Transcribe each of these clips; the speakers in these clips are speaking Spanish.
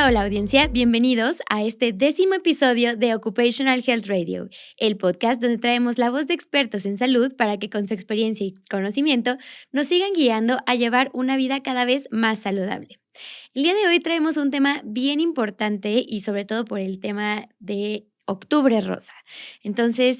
Hola audiencia, bienvenidos a este 10º episodio de Occupational Health Radio, el podcast donde traemos la voz de expertos en salud para que con su experiencia y conocimiento nos sigan guiando a llevar una vida cada vez más saludable. El día de hoy traemos un tema bien importante y sobre todo por el tema de Octubre Rosa. Entonces,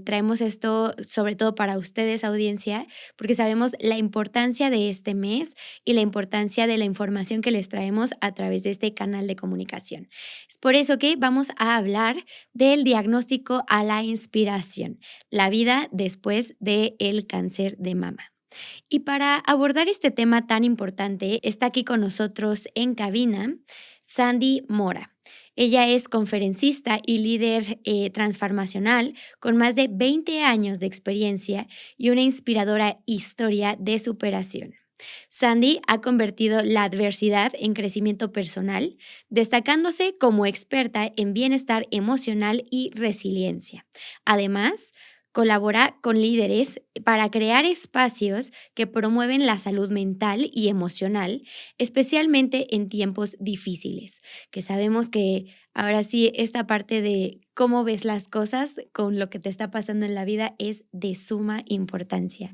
traemos esto sobre todo para ustedes, audiencia, porque sabemos la importancia de este mes y la importancia de la información que les traemos a través de este canal de comunicación. Es por eso que vamos a hablar del diagnóstico a la inspiración, la vida después del cáncer de mama. Y para abordar este tema tan importante, está aquí con nosotros en cabina Sandy Mora. Ella es conferencista y líder transformacional con más de 20 años de experiencia y una inspiradora historia de superación. Sandy ha convertido la adversidad en crecimiento personal, destacándose como experta en bienestar emocional y resiliencia. Además, colabora con líderes para crear espacios que promueven la salud mental y emocional, especialmente en tiempos difíciles, que sabemos que ahora sí esta parte de cómo ves las cosas con lo que te está pasando en la vida es de suma importancia.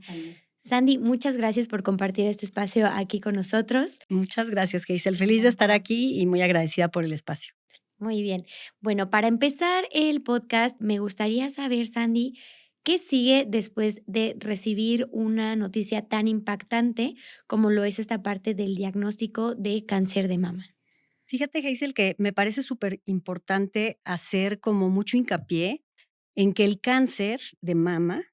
Sandy, muchas gracias por compartir este espacio aquí con nosotros. Muchas gracias, Geisel. Feliz de estar aquí y muy agradecida por el espacio. Muy bien. Bueno, para empezar el podcast, me gustaría saber, Sandy, ¿qué sigue después de recibir una noticia tan impactante como lo es esta parte del diagnóstico de cáncer de mama? Fíjate, Geisel, que me parece súper importante hacer como mucho hincapié en que el cáncer de mama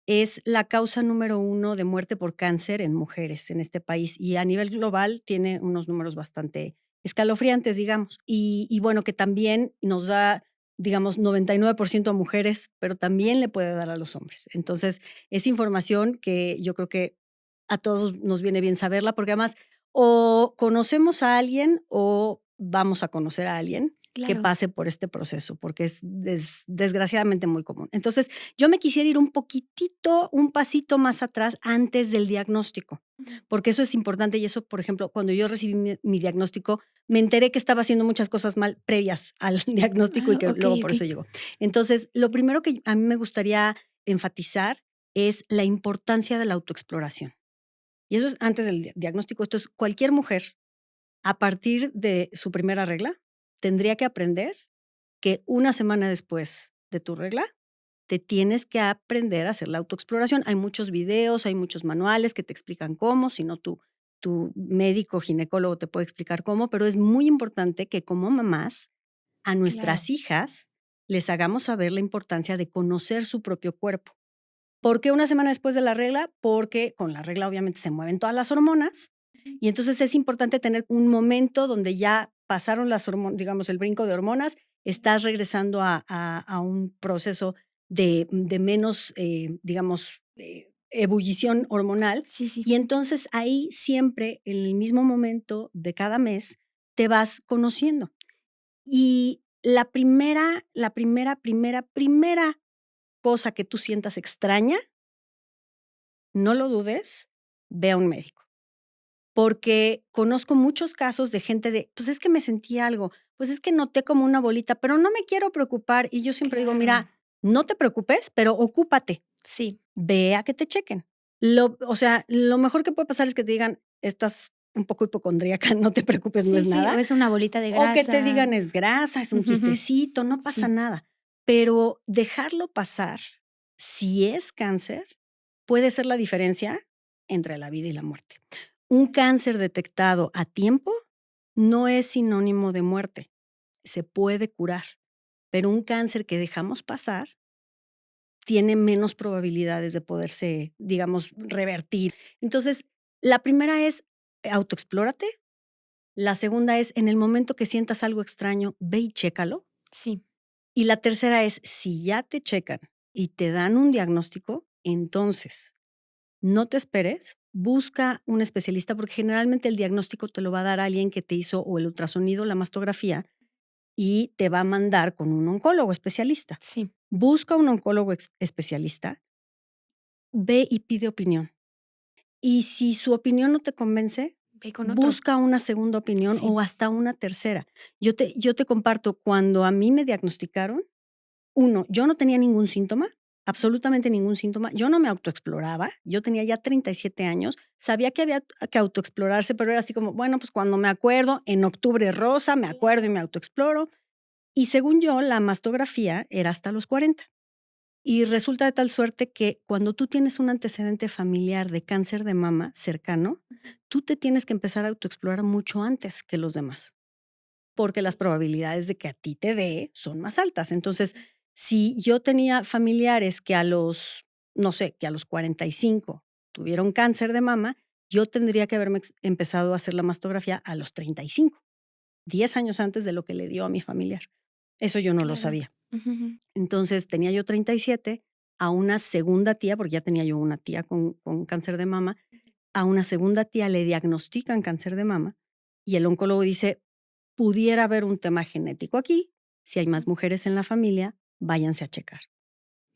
es la causa número 1 de muerte por cáncer en mujeres en este país y a nivel global tiene unos números bastante escalofriantes, digamos. Y bueno, que también nos da, digamos, 99% a mujeres, pero también le puede dar a los hombres. Entonces, es información que yo creo que a todos nos viene bien saberla, porque además o conocemos a alguien o vamos a conocer a alguien que Claro. pase por este proceso, porque es desgraciadamente muy común. Entonces, yo me quisiera ir un poquitito, un pasito más atrás antes del diagnóstico, porque eso es importante y eso, por ejemplo, cuando yo recibí mi diagnóstico, me enteré que estaba haciendo muchas cosas mal previas al diagnóstico y que luego por eso llegó. Entonces, lo primero que a mí me gustaría enfatizar es la importancia de la autoexploración. Y eso es antes del diagnóstico. Esto es cualquier mujer, a partir de su primera regla, tendría que aprender que una semana después de tu regla, te tienes que aprender a hacer la autoexploración. Hay muchos videos, hay muchos manuales que te explican cómo, si no tu médico, ginecólogo te puede explicar cómo, pero es muy importante que como mamás a nuestras Claro. hijas les hagamos saber la importancia de conocer su propio cuerpo. ¿Por qué una semana después de la regla? Porque con la regla obviamente se mueven todas las hormonas y entonces es importante tener un momento donde ya pasaron las hormonas, digamos, el brinco de hormonas, estás regresando a un proceso de menos, digamos, ebullición hormonal. Sí. Y entonces ahí siempre, en el mismo momento de cada mes, te vas conociendo. Y la primera cosa que tú sientas extraña, no lo dudes, ve a un médico. Porque conozco muchos casos de gente de, pues es que me sentí algo, pues es que noté como una bolita, pero no me quiero preocupar. Y yo siempre digo, Claro. mira, no te preocupes, pero ocúpate, Sí. ve a que te chequen. O sea, lo mejor que puede pasar es que te digan, estás un poco hipocondríaca, no te preocupes, no es Sí, o nada. es una bolita de O que te grasa. digan es grasa, es un Ujú. quistecito, no pasa Sí. nada. Pero dejarlo pasar, si es cáncer, puede ser la diferencia entre la vida y la muerte. Un cáncer detectado a tiempo no es sinónimo de muerte, se puede curar, pero un cáncer que dejamos pasar tiene menos probabilidades de poderse, digamos, revertir. Entonces, la primera es autoexplórate. La segunda es, en el momento que sientas algo extraño, ve y chécalo. Sí. Y la tercera es, si ya te checan y te dan un diagnóstico, entonces no te esperes, busca un especialista, porque generalmente el diagnóstico te lo va a dar alguien que te hizo o el ultrasonido, la mastografía, y te va a mandar con un oncólogo especialista. Sí. Busca un oncólogo especialista, ve y pide opinión. Y si su opinión no te convence, Ve con otro. busca una segunda opinión Sí. o hasta una tercera. Yo te comparto, cuando a mí me diagnosticaron, yo no tenía ningún síntoma, absolutamente ningún síntoma. Yo no me autoexploraba. Yo tenía ya 37 años. Sabía que había que autoexplorarse, pero era así como, bueno, pues cuando me acuerdo, en octubre rosa, me acuerdo y me autoexploro. Y según yo, la mastografía era hasta los 40. Y resulta de tal suerte que cuando tú tienes un antecedente familiar de cáncer de mama cercano, tú te tienes que empezar a autoexplorar mucho antes que los demás, porque las probabilidades de que a ti te dé son más altas. Entonces, si yo tenía familiares que no sé, que a los 45 tuvieron cáncer de mama, yo tendría que haberme empezado a hacer la mastografía a los 35, 10 años antes de lo que le dio a mi familiar. Eso yo no lo Claro. sabía. Ujú. Entonces tenía yo 37, a una segunda tía, porque ya tenía yo una tía con cáncer de mama, a una segunda tía le diagnostican cáncer de mama y el oncólogo dice, pudiera haber un tema genético aquí, si hay más mujeres en la familia, váyanse a checar.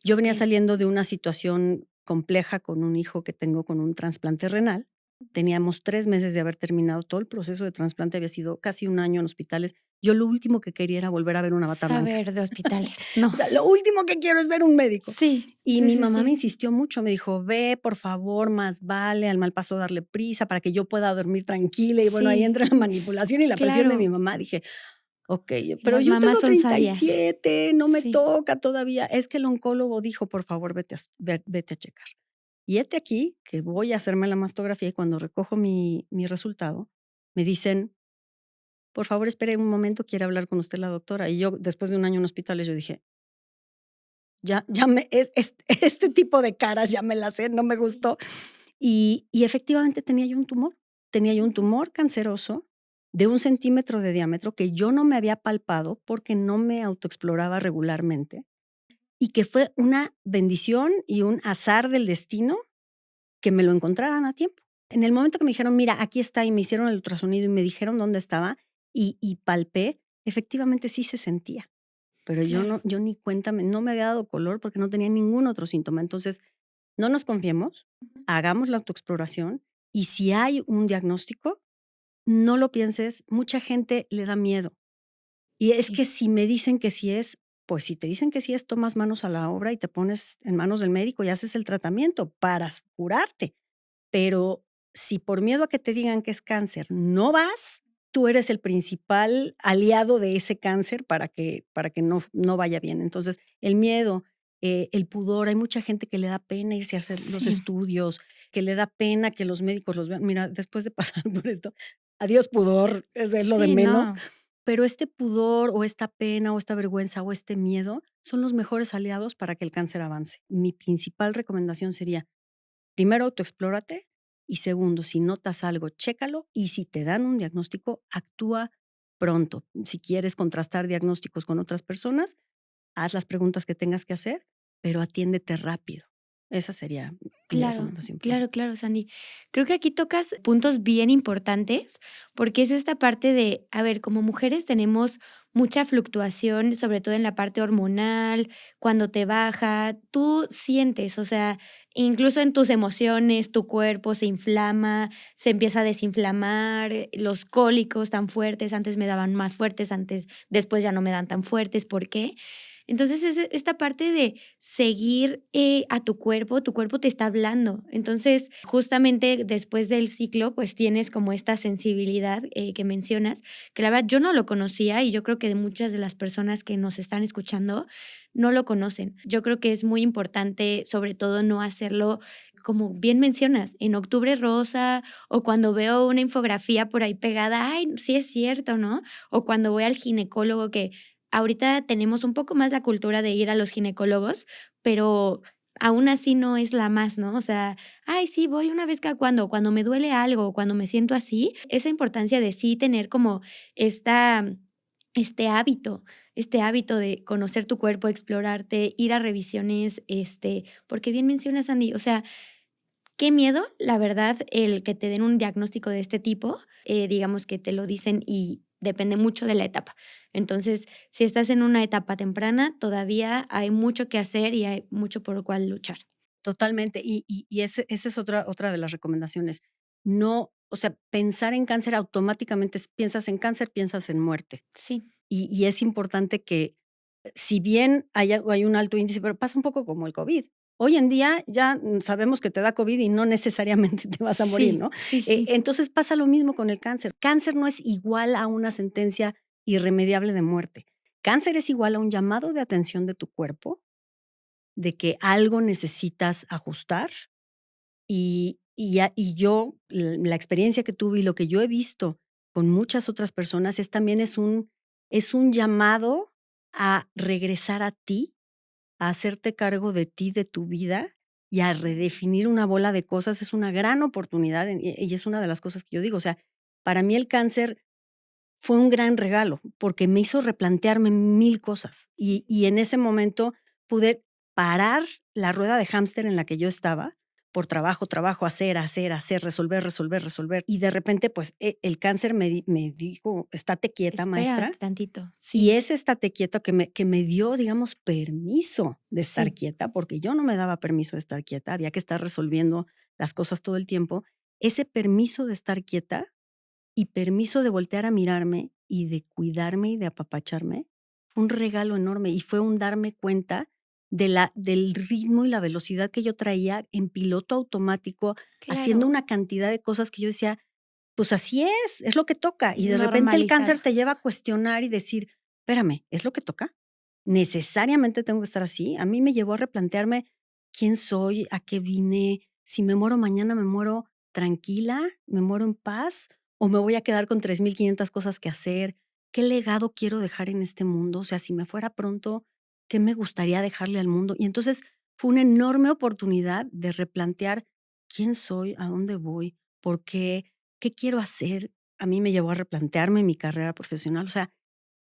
Yo venía Okey. saliendo de una situación compleja con un hijo que tengo con un trasplante renal. Teníamos 3 meses de haber terminado todo el proceso de trasplante, había sido casi un año en hospitales. Yo lo último que quería era volver a ver una bata blanca. Saber de hospitales. No. O sea, lo último que quiero es ver un médico. Sí, Y sí, mi sí, mamá me sí. insistió mucho, me dijo, ve, por favor, más vale al mal paso darle prisa para que yo pueda dormir tranquila. Y bueno, ahí Sí, entra la manipulación y la presión de mi claro. mamá. Dije, ok, pero Las yo mamás tengo son treinta y sabias. siete, no me Sí. toca todavía. Es que el oncólogo dijo, por favor, vete a checar. Y hete aquí que voy a hacerme la mastografía y cuando recojo mi resultado, me dicen, por favor, espere un momento, quiere hablar con usted la doctora. Y yo, después de un año en hospitales, yo dije, este tipo de caras ya me las sé, no me Sí. gustó. Y efectivamente tenía yo un tumor canceroso de 1 centímetro de diámetro que yo no me había palpado porque no me autoexploraba regularmente y que fue una bendición y un azar del destino que me lo encontraran a tiempo. En el momento que me dijeron, mira, aquí está, y me hicieron el ultrasonido y me dijeron dónde estaba y palpé, efectivamente sí se sentía. Pero Claro. yo ni cuenta, no me había dado color porque no tenía ningún otro síntoma. Entonces, no nos confiemos, hagamos la autoexploración y si hay un diagnóstico, no lo pienses. Mucha gente le da miedo. Y es Sí. que si me dicen que sí es, pues si te dicen que sí es, tomas manos a la obra y te pones en manos del médico y haces el tratamiento para curarte. Pero si por miedo a que te digan que es cáncer no vas, tú eres el principal aliado de ese cáncer para que no vaya bien. Entonces, el miedo, el pudor, hay mucha gente que le da pena irse a hacer los Sí. estudios, que le da pena que los médicos los vean. Mira, después de pasar por esto, adiós pudor, es lo de Sí, menos, no. pero este pudor o esta pena o esta vergüenza o este miedo son los mejores aliados para que el cáncer avance. Mi principal recomendación sería, primero, autoexplórate y segundo, si notas algo, chécalo y si te dan un diagnóstico, actúa pronto. Si quieres contrastar diagnósticos con otras personas, haz las preguntas que tengas que hacer, pero atiéndete rápido. Esa sería mi Claro, recomendación claro, principal. claro, Sandy. Creo que aquí tocas puntos bien importantes, porque es esta parte de, a ver, como mujeres tenemos mucha fluctuación, sobre todo en la parte hormonal, cuando te baja, tú sientes, o sea, incluso en tus emociones, tu cuerpo se inflama, se empieza a desinflamar, los cólicos tan fuertes, antes me daban más fuertes, antes, después ya no me dan tan fuertes, ¿por qué? Entonces, es esta parte de seguir, a tu cuerpo te está hablando. Entonces, justamente después del ciclo, pues, tienes como esta sensibilidad, que mencionas, que la verdad yo no lo conocía, y yo creo que de muchas de las personas que nos están escuchando no lo conocen. Yo creo que es muy importante, sobre todo, no hacerlo, como bien mencionas, en octubre rosa, o cuando veo una infografía por ahí pegada, ay, sí es cierto, ¿no? O cuando voy al ginecólogo que ahorita tenemos un poco más la cultura de ir a los ginecólogos, pero aún así no es la más, ¿no? O sea, ay, sí, voy una vez cada cuando me duele algo, o cuando me siento así, esa importancia de sí tener como esta este hábito este hábito de conocer tu cuerpo, explorarte, ir a revisiones, porque bien mencionas, Andy, o sea, qué miedo, la verdad, el que te den un diagnóstico de este tipo, digamos que te lo dicen y depende mucho de la etapa. Entonces, si estás en una etapa temprana, todavía hay mucho que hacer y hay mucho por lo cual luchar. Totalmente. Esa es otra de las recomendaciones. No, o sea, pensar en cáncer automáticamente piensas en cáncer, piensas en muerte. Sí, Y es importante que, si bien hay un alto índice, pero pasa un poco como el COVID. Hoy en día ya sabemos que te da COVID y no necesariamente te vas a morir, sí, ¿no? sí, sí. Entonces pasa lo mismo con el cáncer. Cáncer no es igual a una sentencia irremediable de muerte. Cáncer es igual a un llamado de atención de tu cuerpo, de que algo necesitas ajustar y yo, la experiencia que tuve y lo que yo he visto con muchas otras personas también es un llamado a regresar a ti, a hacerte cargo de ti, de tu vida y a redefinir una bola de cosas. Es una gran oportunidad y es una de las cosas que yo digo. O sea, para mí el cáncer fue un gran regalo porque me hizo replantearme mil cosas y en ese momento pude parar la rueda de hámster en la que yo estaba por trabajo, trabajo, hacer, resolver, resolver, resolver. Y de repente, pues el cáncer me dijo, estate quieta, Espera maestra. tantito. Y Sí, es estate quieta que me dio, digamos, permiso de estar sí. quieta, porque yo no me daba permiso de estar quieta, había que estar resolviendo las cosas todo el tiempo. Ese permiso de estar quieta y permiso de voltear a mirarme y de cuidarme y de apapacharme, fue un regalo enorme y fue un darme cuenta del ritmo y la velocidad que yo traía en piloto automático, haciendo Claro, una cantidad de cosas que yo decía, pues así es lo que toca. Y de repente el normalizar. cáncer te lleva a cuestionar y decir, espérame, ¿es lo que toca? ¿Necesariamente tengo que estar así? A mí me llevó a replantearme quién soy, a qué vine, si me muero mañana, me muero tranquila, me muero en paz o me voy a quedar con 3,500 cosas que hacer. ¿Qué legado quiero dejar en este mundo? O sea, si me fuera pronto, ¿qué me gustaría dejarle al mundo? Y entonces fue una enorme oportunidad de replantear quién soy, a dónde voy, por qué, qué quiero hacer. A mí me llevó a replantearme mi carrera profesional. O sea,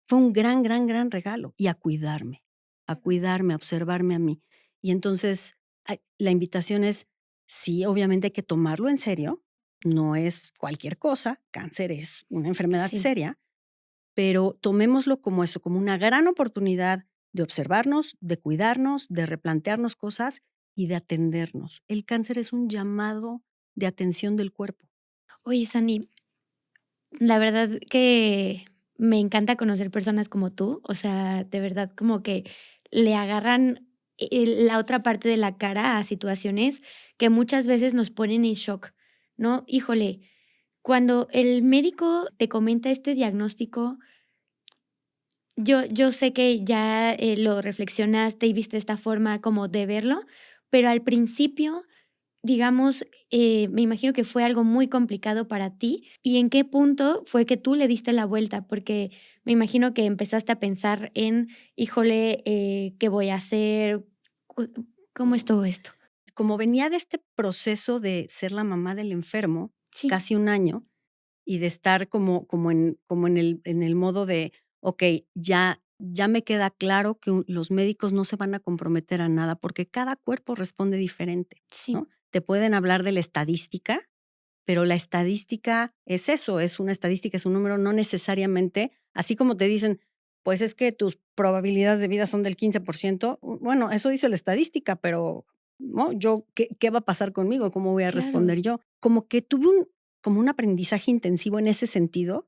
fue un gran, gran, gran regalo y a cuidarme, a observarme a mí. Y entonces la invitación es, sí, obviamente hay que tomarlo en serio, no es cualquier cosa, cáncer es una enfermedad Sí. seria, pero tomémoslo como eso, como una gran oportunidad de observarnos, de cuidarnos, de replantearnos cosas y de atendernos. El cáncer es un llamado de atención del cuerpo. Oye, Sandy, la verdad que me encanta conocer personas como tú, o sea, de verdad como que le agarran la otra parte de la cara a situaciones que muchas veces nos ponen en shock, ¿no? Híjole, cuando el médico te comenta este diagnóstico, yo sé que ya lo reflexionaste y viste esta forma como de verlo, pero al principio digamos, me imagino que fue algo muy complicado para ti, ¿y en qué punto fue que tú le diste la vuelta? Porque me imagino que empezaste a pensar en, híjole, ¿qué voy a hacer? Cu ¿Cómo es todo esto? Como venía de este proceso de ser la mamá del enfermo, Sí, casi un año, y de estar como en el modo de, okey, ya me queda claro que los médicos no se van a comprometer a nada, porque cada cuerpo responde diferente, sí, ¿no? Te pueden hablar de la estadística, pero la estadística es eso, es una estadística, es un número, no necesariamente, así como te dicen, pues es que tus probabilidades de vida son del 15%, bueno, eso dice la estadística, pero ¿no? Yo, ¿qué va a pasar conmigo? ¿Cómo voy a claro. responder yo? Como que tuve como un aprendizaje intensivo en ese sentido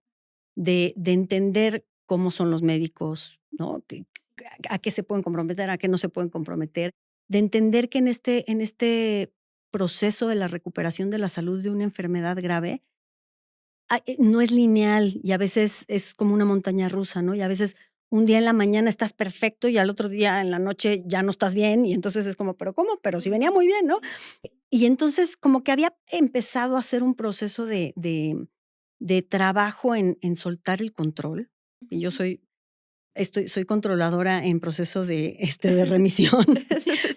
de entender cómo son los médicos, ¿no? A qué se pueden comprometer, a qué no se pueden comprometer, de entender que en este proceso de la recuperación de la salud de una enfermedad grave, no es lineal y a veces es como una montaña rusa, ¿no? Y a veces un día en la mañana estás perfecto y al otro día en la noche ya no estás bien y entonces es como, pero ¿cómo? Pero si venía muy bien, ¿no? Y entonces como que había empezado a hacer un proceso de trabajo en soltar el control. Y yo soy controladora en proceso de remisión,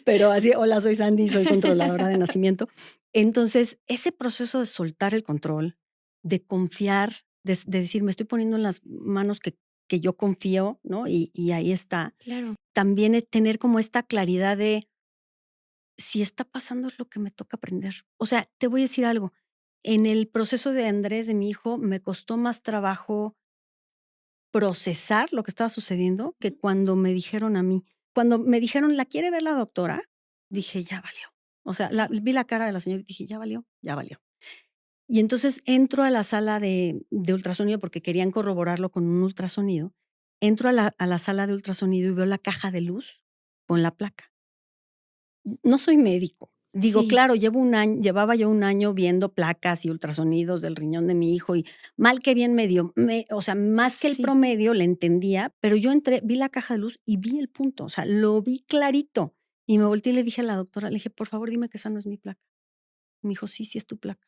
pero así, hola, soy Sandy, soy controladora de nacimiento. Entonces, ese proceso de soltar el control, de confiar, de decir, me estoy poniendo en las manos que yo confío, ¿no? Y ahí está. Claro, También es tener como esta claridad de si está pasando es lo que me toca aprender. O sea, te voy a decir algo. En el proceso de Andrés, de mi hijo, me costó más trabajo procesar lo que estaba sucediendo que cuando me dijeron a mí. Cuando me dijeron: "¿La quiere ver la doctora?", dije: "Ya valió". O sea, sí. vi la cara de la señora y dije: "Ya valió, ya valió". Y entonces entro a la sala de ultrasonido porque querían corroborarlo con un ultrasonido. Entro a la sala de ultrasonido y veo la caja de luz con la placa. No soy médico. Digo, Sí, claro, llevaba yo un año viendo placas y ultrasonidos del riñón de mi hijo y mal que bien o sea, más que el sí. promedio le entendía, pero yo entré, vi la caja de luz y vi el punto, o sea, lo vi clarito. Y me volteé y le dije a la doctora, le dije, por favor, dime que esa no es mi placa. Me dijo, sí, sí es tu placa.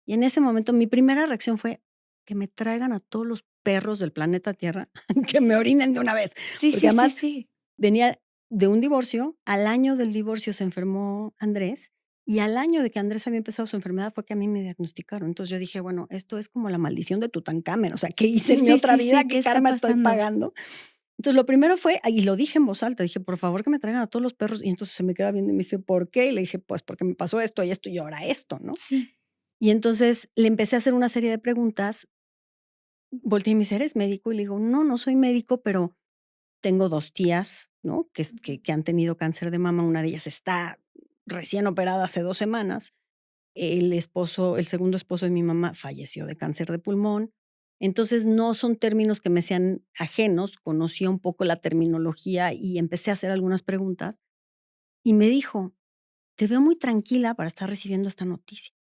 Y en ese momento mi primera reacción fue que me traigan a todos los perros del planeta Tierra que me orinen de una vez, Sí, porque sí, sí, además sí. venía de un divorcio, al año del divorcio se enfermó Andrés, y al año de que Andrés había empezado su enfermedad fue que a mí me diagnosticaron. Entonces yo dije, bueno, esto es como la maldición de Tutankamón, o sea, ¿qué hice Sí, en mi sí, otra sí, vida? sí, ¿qué ¿Qué está karma estoy pasando? pagando? Entonces lo primero fue, y lo dije en voz alta, dije, por favor que me traigan a todos los perros. Y entonces se me queda viendo y me dice, ¿por qué? Y le dije, pues porque me pasó esto y esto y ahora esto, ¿no? Sí. Y entonces le empecé a hacer una serie de preguntas. Volteé y me dice, ¿eres médico? Y le digo, no, no soy médico, pero tengo 2 tías, ¿no? Que han tenido cáncer de mama. Una de ellas está recién operada hace 2 semanas. El segundo esposo de mi mamá falleció de cáncer de pulmón. Entonces, no son términos que me sean ajenos. Conocía un poco la terminología y empecé a hacer algunas preguntas. Y me dijo, te veo muy tranquila para estar recibiendo esta noticia.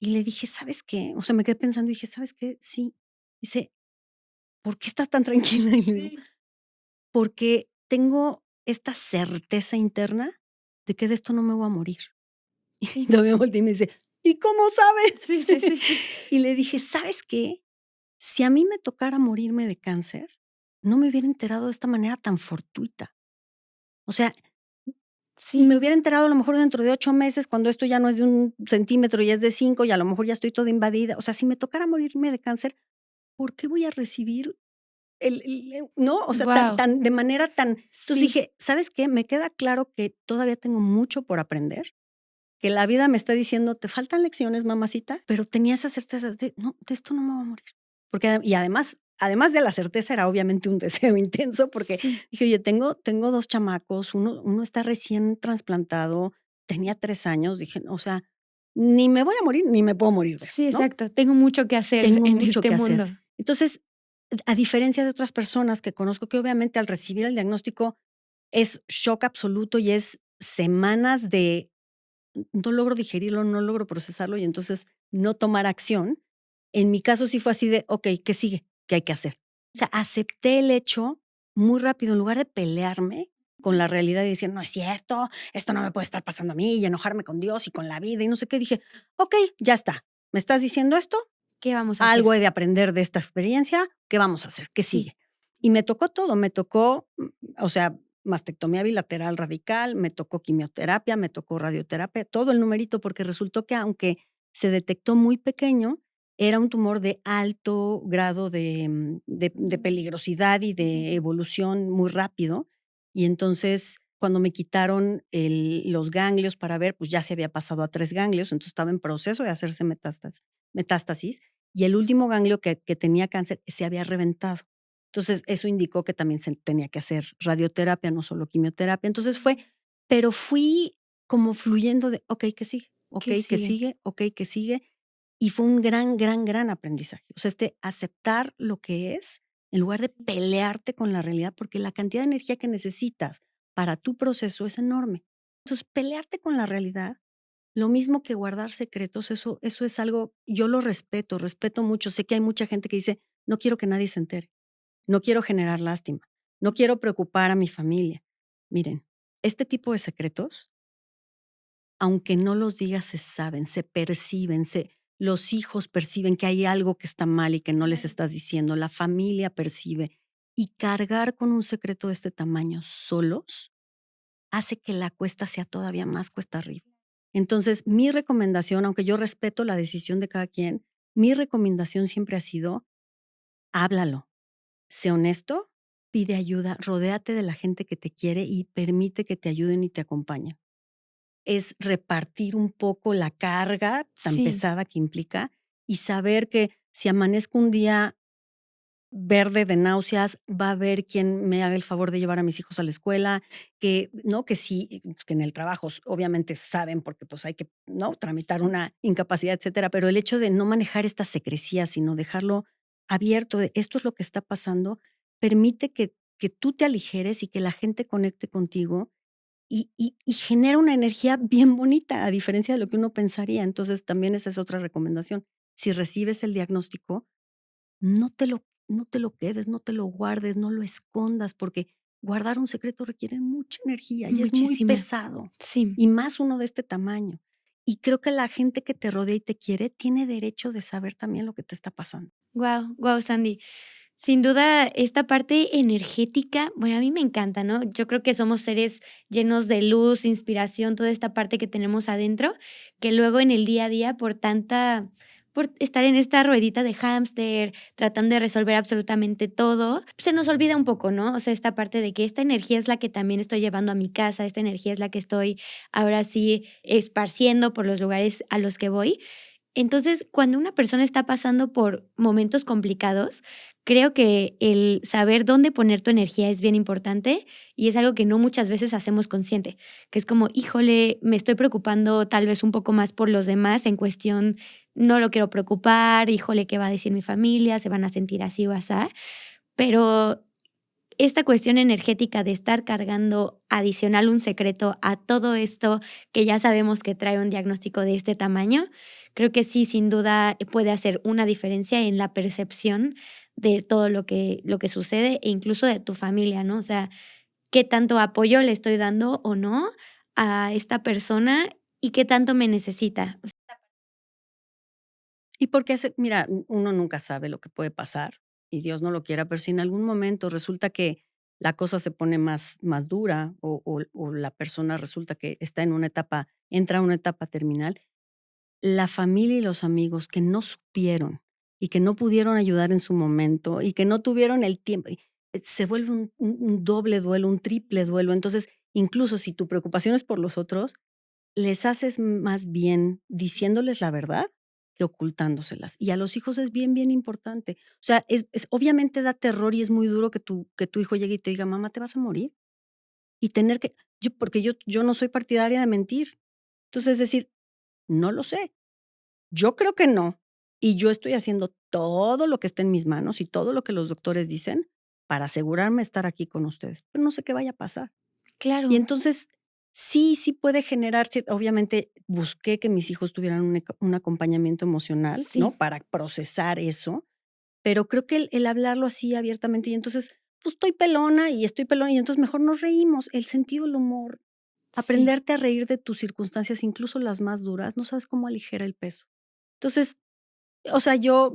Y le dije, ¿sabes qué? O sea, me quedé pensando y dije, ¿sabes qué? Sí. Dice, ¿por qué estás tan tranquila? Y le digo, Sí. porque tengo esta certeza interna de que de esto no me voy a morir. Y Sí. todavía volteé y me dice, ¿y cómo sabes? Sí, sí, sí. Y le dije, ¿sabes qué? Si a mí me tocara morirme de cáncer, no me hubiera enterado de esta manera tan fortuita. O sea, me Sí, hubiera enterado a lo mejor dentro de 8 meses, cuando esto ya no es de 1 centímetro y es de 5 y a lo mejor ya estoy toda invadida. O sea, si me tocara morirme de cáncer, ¿por qué voy a recibir no? O sea, guau. de manera tan. Entonces Sí, dije, ¿sabes qué? Me queda claro que todavía tengo mucho por aprender, que la vida me está diciendo, te faltan lecciones, mamacita, pero tenía esa certeza de, no, de esto no me voy a morir. Porque, y además de la certeza, era obviamente un deseo intenso, porque sí. dije, oye, tengo 2 chamacos, uno está recién trasplantado, tenía 3 años, dije, o sea, ni me voy a morir, ni me puedo morir de Sí, esto, ¿no? exacto. Tengo mucho que hacer Tengo en mucho este que hacer. mundo. Entonces, a diferencia de otras personas que conozco que obviamente al recibir el diagnóstico es shock absoluto y es semanas de no logro digerirlo, no logro procesarlo y entonces no tomar acción. En mi caso sí fue así de, okey, ¿qué sigue? ¿Qué hay que hacer? O sea, acepté el hecho muy rápido, en lugar de pelearme con la realidad y decir: "No es cierto, esto no me puede estar pasando a mí", y enojarme con Dios y con la vida y no sé qué, dije: "Okey, ya está. ¿Me estás diciendo esto? ¿Qué vamos a Algo hacer? he de aprender de esta experiencia, ¿qué vamos a hacer? ¿Qué Sí, sigue?". Y me tocó todo, me tocó, o sea, mastectomía bilateral radical, me tocó quimioterapia, me tocó radioterapia, todo el numerito, porque resultó que aunque se detectó muy pequeño, era un tumor de alto grado de peligrosidad y de evolución muy rápido. Y entonces, cuando me quitaron los ganglios para ver, pues ya se había pasado a 3 ganglios, entonces estaba en proceso de hacerse metástasis, y el último ganglio que tenía cáncer se había reventado. Entonces, eso indicó que también se tenía que hacer radioterapia, no solo quimioterapia. Entonces pero fui como fluyendo de, okey, ¿qué sigue? ¿qué Okey, ¿qué sigue? sigue? Okey, ¿qué sigue? Y fue un gran, gran, gran aprendizaje. O sea, aceptar lo que es, en lugar de pelearte con la realidad, porque la cantidad de energía que necesitas para tu proceso es enorme. Entonces, pelearte con la realidad lo mismo que guardar secretos, eso es algo, yo lo respeto mucho. Sé que hay mucha gente que dice: "No quiero que nadie se entere, no quiero generar lástima, no quiero preocupar a mi familia". Miren, este tipo de secretos, aunque no los digas, se saben, se perciben, los hijos perciben que hay algo que está mal y que no les estás diciendo, la familia percibe, y cargar con un secreto de este tamaño solos hace que la cuesta sea todavía más cuesta arriba. Entonces, mi recomendación, aunque yo respeto la decisión de cada quien, mi recomendación siempre ha sido: háblalo, sé honesto, pide ayuda, rodéate de la gente que te quiere y permite que te ayuden y te acompañen. Es repartir un poco la carga tan Sí, pesada que implica y saber que si amanezco un día verde de náuseas, va a haber quien me haga el favor de llevar a mis hijos a la escuela, que, ¿no? Que sí, que en el trabajo obviamente saben porque pues hay que, ¿no? Tramitar una incapacidad, etcétera, pero el hecho de no manejar esta secrecía, sino dejarlo abierto de esto es lo que está pasando, permite que tú te aligeres y que la gente conecte contigo y genera una energía bien bonita, a diferencia de lo que uno pensaría. Entonces, también esa es otra recomendación. Si recibes el diagnóstico, no te lo quedes, no te lo guardes, no lo escondas, porque guardar un secreto requiere mucha energía y es muy Muchísima. pesado, Sí. y más uno de este tamaño. Y creo que la gente que te rodea y te quiere tiene derecho de saber también lo que te está pasando. Wow, wow, Sandy. Sin duda, esta parte energética, bueno, a mí me encanta, ¿no? Yo creo que somos seres llenos de luz, inspiración, toda esta parte que tenemos adentro, que luego en el día a día, por estar en esta ruedita de hámster, tratando de resolver absolutamente todo, se nos olvida un poco, ¿no? O sea, esta parte de que esta energía es la que también estoy llevando a mi casa, esta energía es la que estoy ahora sí esparciendo por los lugares a los que voy. Entonces, cuando una persona está pasando por momentos complicados, creo que el saber dónde poner tu energía es bien importante y es algo que no muchas veces hacemos consciente, que es como, híjole, me estoy preocupando tal vez un poco más por los demás en cuestión, no lo quiero preocupar, híjole, ¿qué va a decir mi familia? ¿Se van a sentir así o así? Pero esta cuestión energética de estar cargando adicional un secreto a todo esto que ya sabemos que trae un diagnóstico de este tamaño, creo que sí, sin duda puede hacer una diferencia en la percepción de todo lo que sucede e incluso de tu familia, ¿no? O sea, qué tanto apoyo le estoy dando o no a esta persona y qué tanto me necesita. Y porque mira, uno nunca sabe lo que puede pasar y Dios no lo quiera, pero si en algún momento resulta que la cosa se pone más dura o la persona resulta que está en una etapa, entra a una etapa terminal, la familia y los amigos que no supieron y que no pudieron ayudar en su momento y que no tuvieron el tiempo, se vuelve un doble duelo, un triple duelo. Entonces, incluso si tu preocupación es por los otros, les haces más bien diciéndoles la verdad que ocultándoselas. Y a los hijos es bien, bien importante. O sea, obviamente da terror y es muy duro que tu hijo llegue y te diga, mamá, ¿te vas a morir? Y tener que, porque yo no soy partidaria de mentir. Entonces, es decir, no lo sé. Yo creo que no. Y yo estoy haciendo todo lo que está en mis manos y todo lo que los doctores dicen para asegurarme de estar aquí con ustedes. Pero no sé qué vaya a pasar. Y Claro, entonces, sí puede generar obviamente, busqué que mis hijos tuvieran un acompañamiento emocional, sí. ¿no? Para procesar eso, pero creo que el hablarlo así abiertamente y entonces, pues, estoy pelona y entonces mejor nos reímos. El sentido del humor, Sí. aprenderte a reír de tus circunstancias, incluso las más duras, no sabes cómo aligera el peso. Entonces, o sea, yo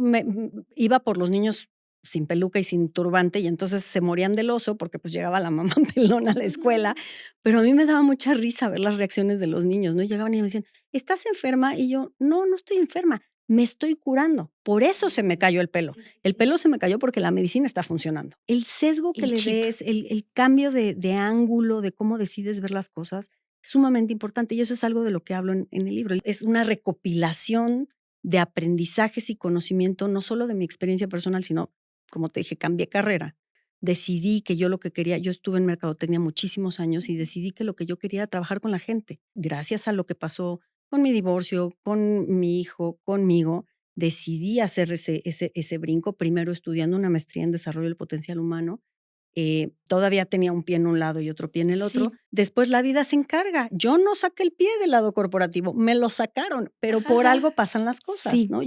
iba por los niños sin peluca y sin turbante, y entonces se morían del oso porque, pues, llegaba la mamá pelona a la escuela, pero a mí me daba mucha risa ver las reacciones de los niños, ¿no? Y llegaban y me decían: "¿Estás enferma?". Y yo: "No, no estoy enferma, me estoy curando, por eso se me cayó el pelo. El pelo se me cayó porque la medicina está funcionando". El sesgo que El le chip. des, el cambio de ángulo, de cómo decides ver las cosas, es sumamente importante, y eso es algo de lo que hablo en el libro. Es una recopilación de aprendizajes y conocimiento, no solo de mi experiencia personal, sino, como te dije, cambié carrera. Decidí que yo lo que quería, yo estuve en mercadotecnia muchísimos años y decidí que lo que yo quería era trabajar con la gente. Gracias a lo que pasó con mi divorcio, con mi hijo, conmigo, decidí hacer ese brinco, primero estudiando una maestría en desarrollo del potencial humano. Todavía tenía un pie en un lado y otro pie en el otro. Sí. Después la vida se encarga. Yo no saqué el pie del lado corporativo, me lo sacaron, pero por algo pasan las cosas, Sí. ¿no?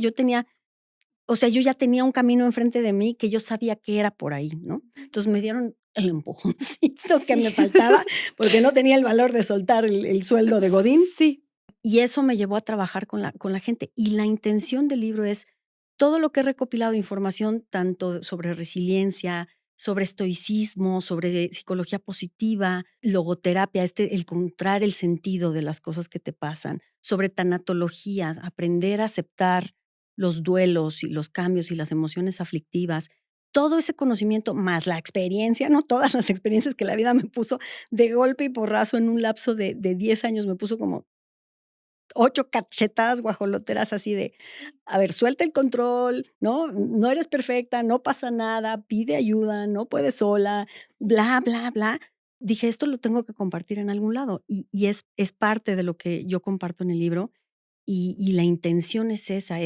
O sea, yo ya tenía un camino enfrente de mí que yo sabía que era por ahí, ¿no? Entonces me dieron el empujoncito que Sí. me faltaba porque no tenía el valor de soltar el sueldo de Godín, Sí. y eso me llevó a trabajar con la gente. Y la intención del libro es todo lo que he recopilado de información, tanto sobre resiliencia, sobre estoicismo, sobre psicología positiva, logoterapia, el encontrar el sentido de las cosas que te pasan, sobre tanatología, aprender a aceptar los duelos y los cambios y las emociones aflictivas. Todo ese conocimiento más la experiencia, ¿no? Todas las experiencias que la vida me puso de golpe y porrazo en un lapso de 10 años, me puso como 8 cachetadas guajoloteras así de, a ver, suelta el control, ¿no? No eres perfecta, no pasa nada, pide ayuda, no puedes sola, bla, bla, bla. Dije, esto lo tengo que compartir en algún lado y es parte de lo que yo comparto en el libro y la intención es esa,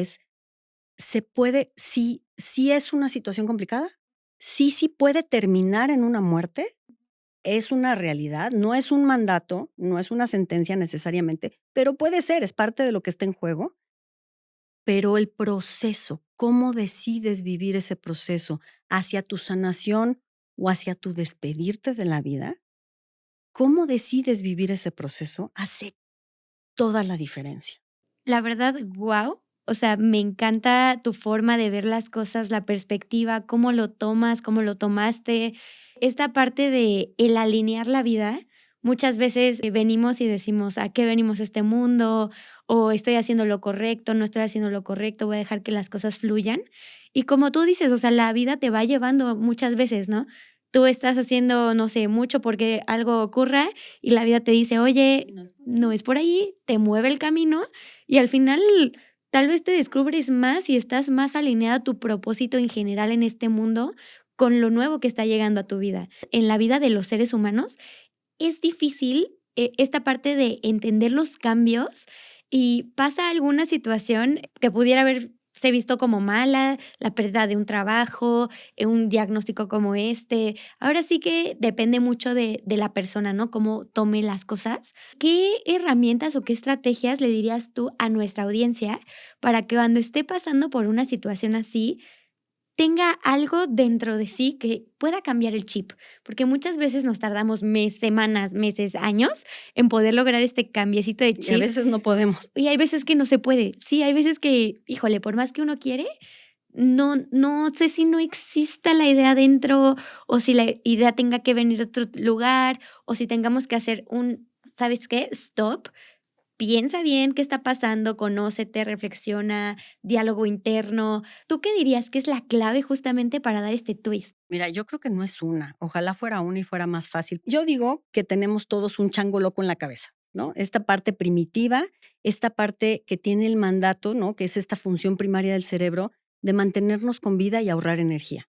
se puede, si es una situación complicada, sí puede terminar en una muerte, es una realidad, no es un mandato, no es una sentencia necesariamente, pero puede ser, es parte de lo que está en juego. Pero el proceso, cómo decides vivir ese proceso hacia tu sanación o hacia tu despedirte de la vida, cómo decides vivir ese proceso hace toda la diferencia. La verdad, guau. O sea, me encanta tu forma de ver las cosas, la perspectiva, cómo lo tomas, cómo lo tomaste. Esta parte de el alinear la vida, muchas veces venimos y decimos, ¿a qué venimos a este mundo? O estoy haciendo lo correcto, no estoy haciendo lo correcto, voy a dejar que las cosas fluyan. Y como tú dices, o sea, la vida te va llevando muchas veces, ¿no? Tú estás haciendo, no sé, mucho porque algo ocurra y la vida te dice, oye, no es por ahí, te mueve el camino y al final tal vez te descubres más y estás más alineado a tu propósito en general en este mundo con lo nuevo que está llegando a tu vida. En la vida de los seres humanos es difícil esta parte de entender los cambios y pasa alguna situación que pudiera haberse visto como mala, la pérdida de un trabajo, un diagnóstico como este. Ahora sí que depende mucho de la persona, ¿no? Cómo tome las cosas. ¿Qué herramientas o qué estrategias le dirías tú a nuestra audiencia para que cuando esté pasando por una situación así, tenga algo dentro de sí que pueda cambiar el chip? Porque muchas veces nos tardamos semanas, meses, años en poder lograr este cambiecito de Y a chip veces no podemos. y hay veces que no se puede. Sí, hay veces que, híjole, por más que uno quiere, no sé si no exista la idea dentro o si la idea tenga que venir de otro lugar o si tengamos que hacer ¿sabes qué? Stop. Piensa bien qué está pasando, conócete, reflexiona, diálogo interno. ¿Tú qué dirías que es la clave justamente para dar este twist? Mira, yo creo que no es una, ojalá fuera una y fuera más fácil. Yo digo que tenemos todos un chango loco en la cabeza, ¿no? Esta parte primitiva, esta parte que tiene el mandato, ¿no? Que es esta función primaria del cerebro de mantenernos con vida y ahorrar energía.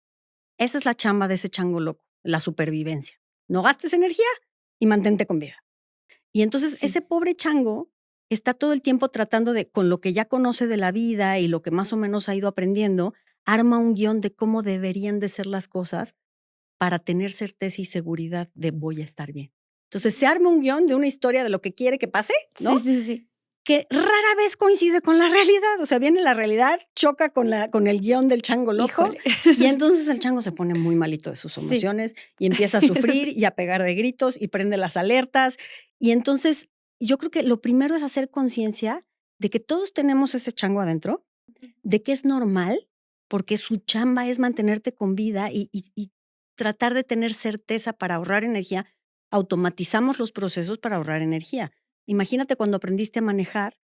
Esa es la chamba de ese chango loco, la supervivencia. No gastes energía y mantente con vida. Y entonces Sí. ese pobre chango está todo el tiempo tratando de, con lo que ya conoce de la vida y lo que más o menos ha ido aprendiendo, arma un guión de cómo deberían de ser las cosas para tener certeza y seguridad de voy a estar bien. Entonces se arma un guión de una historia de lo que quiere que pase, Sí, ¿no? sí, sí. Que rara vez coincide con la realidad. O sea, viene la realidad, choca con el guión del chango loco Híjole. y entonces el chango se pone muy malito de sus Sí. emociones y empieza a sufrir y a pegar de gritos y prende las alertas. Y entonces yo creo que lo primero es hacer conciencia de que todos tenemos ese chango adentro, de que es normal, porque su chamba es mantenerte con vida y tratar de tener certeza para ahorrar energía. Automatizamos los procesos para ahorrar energía. Imagínate cuando aprendiste a manejar,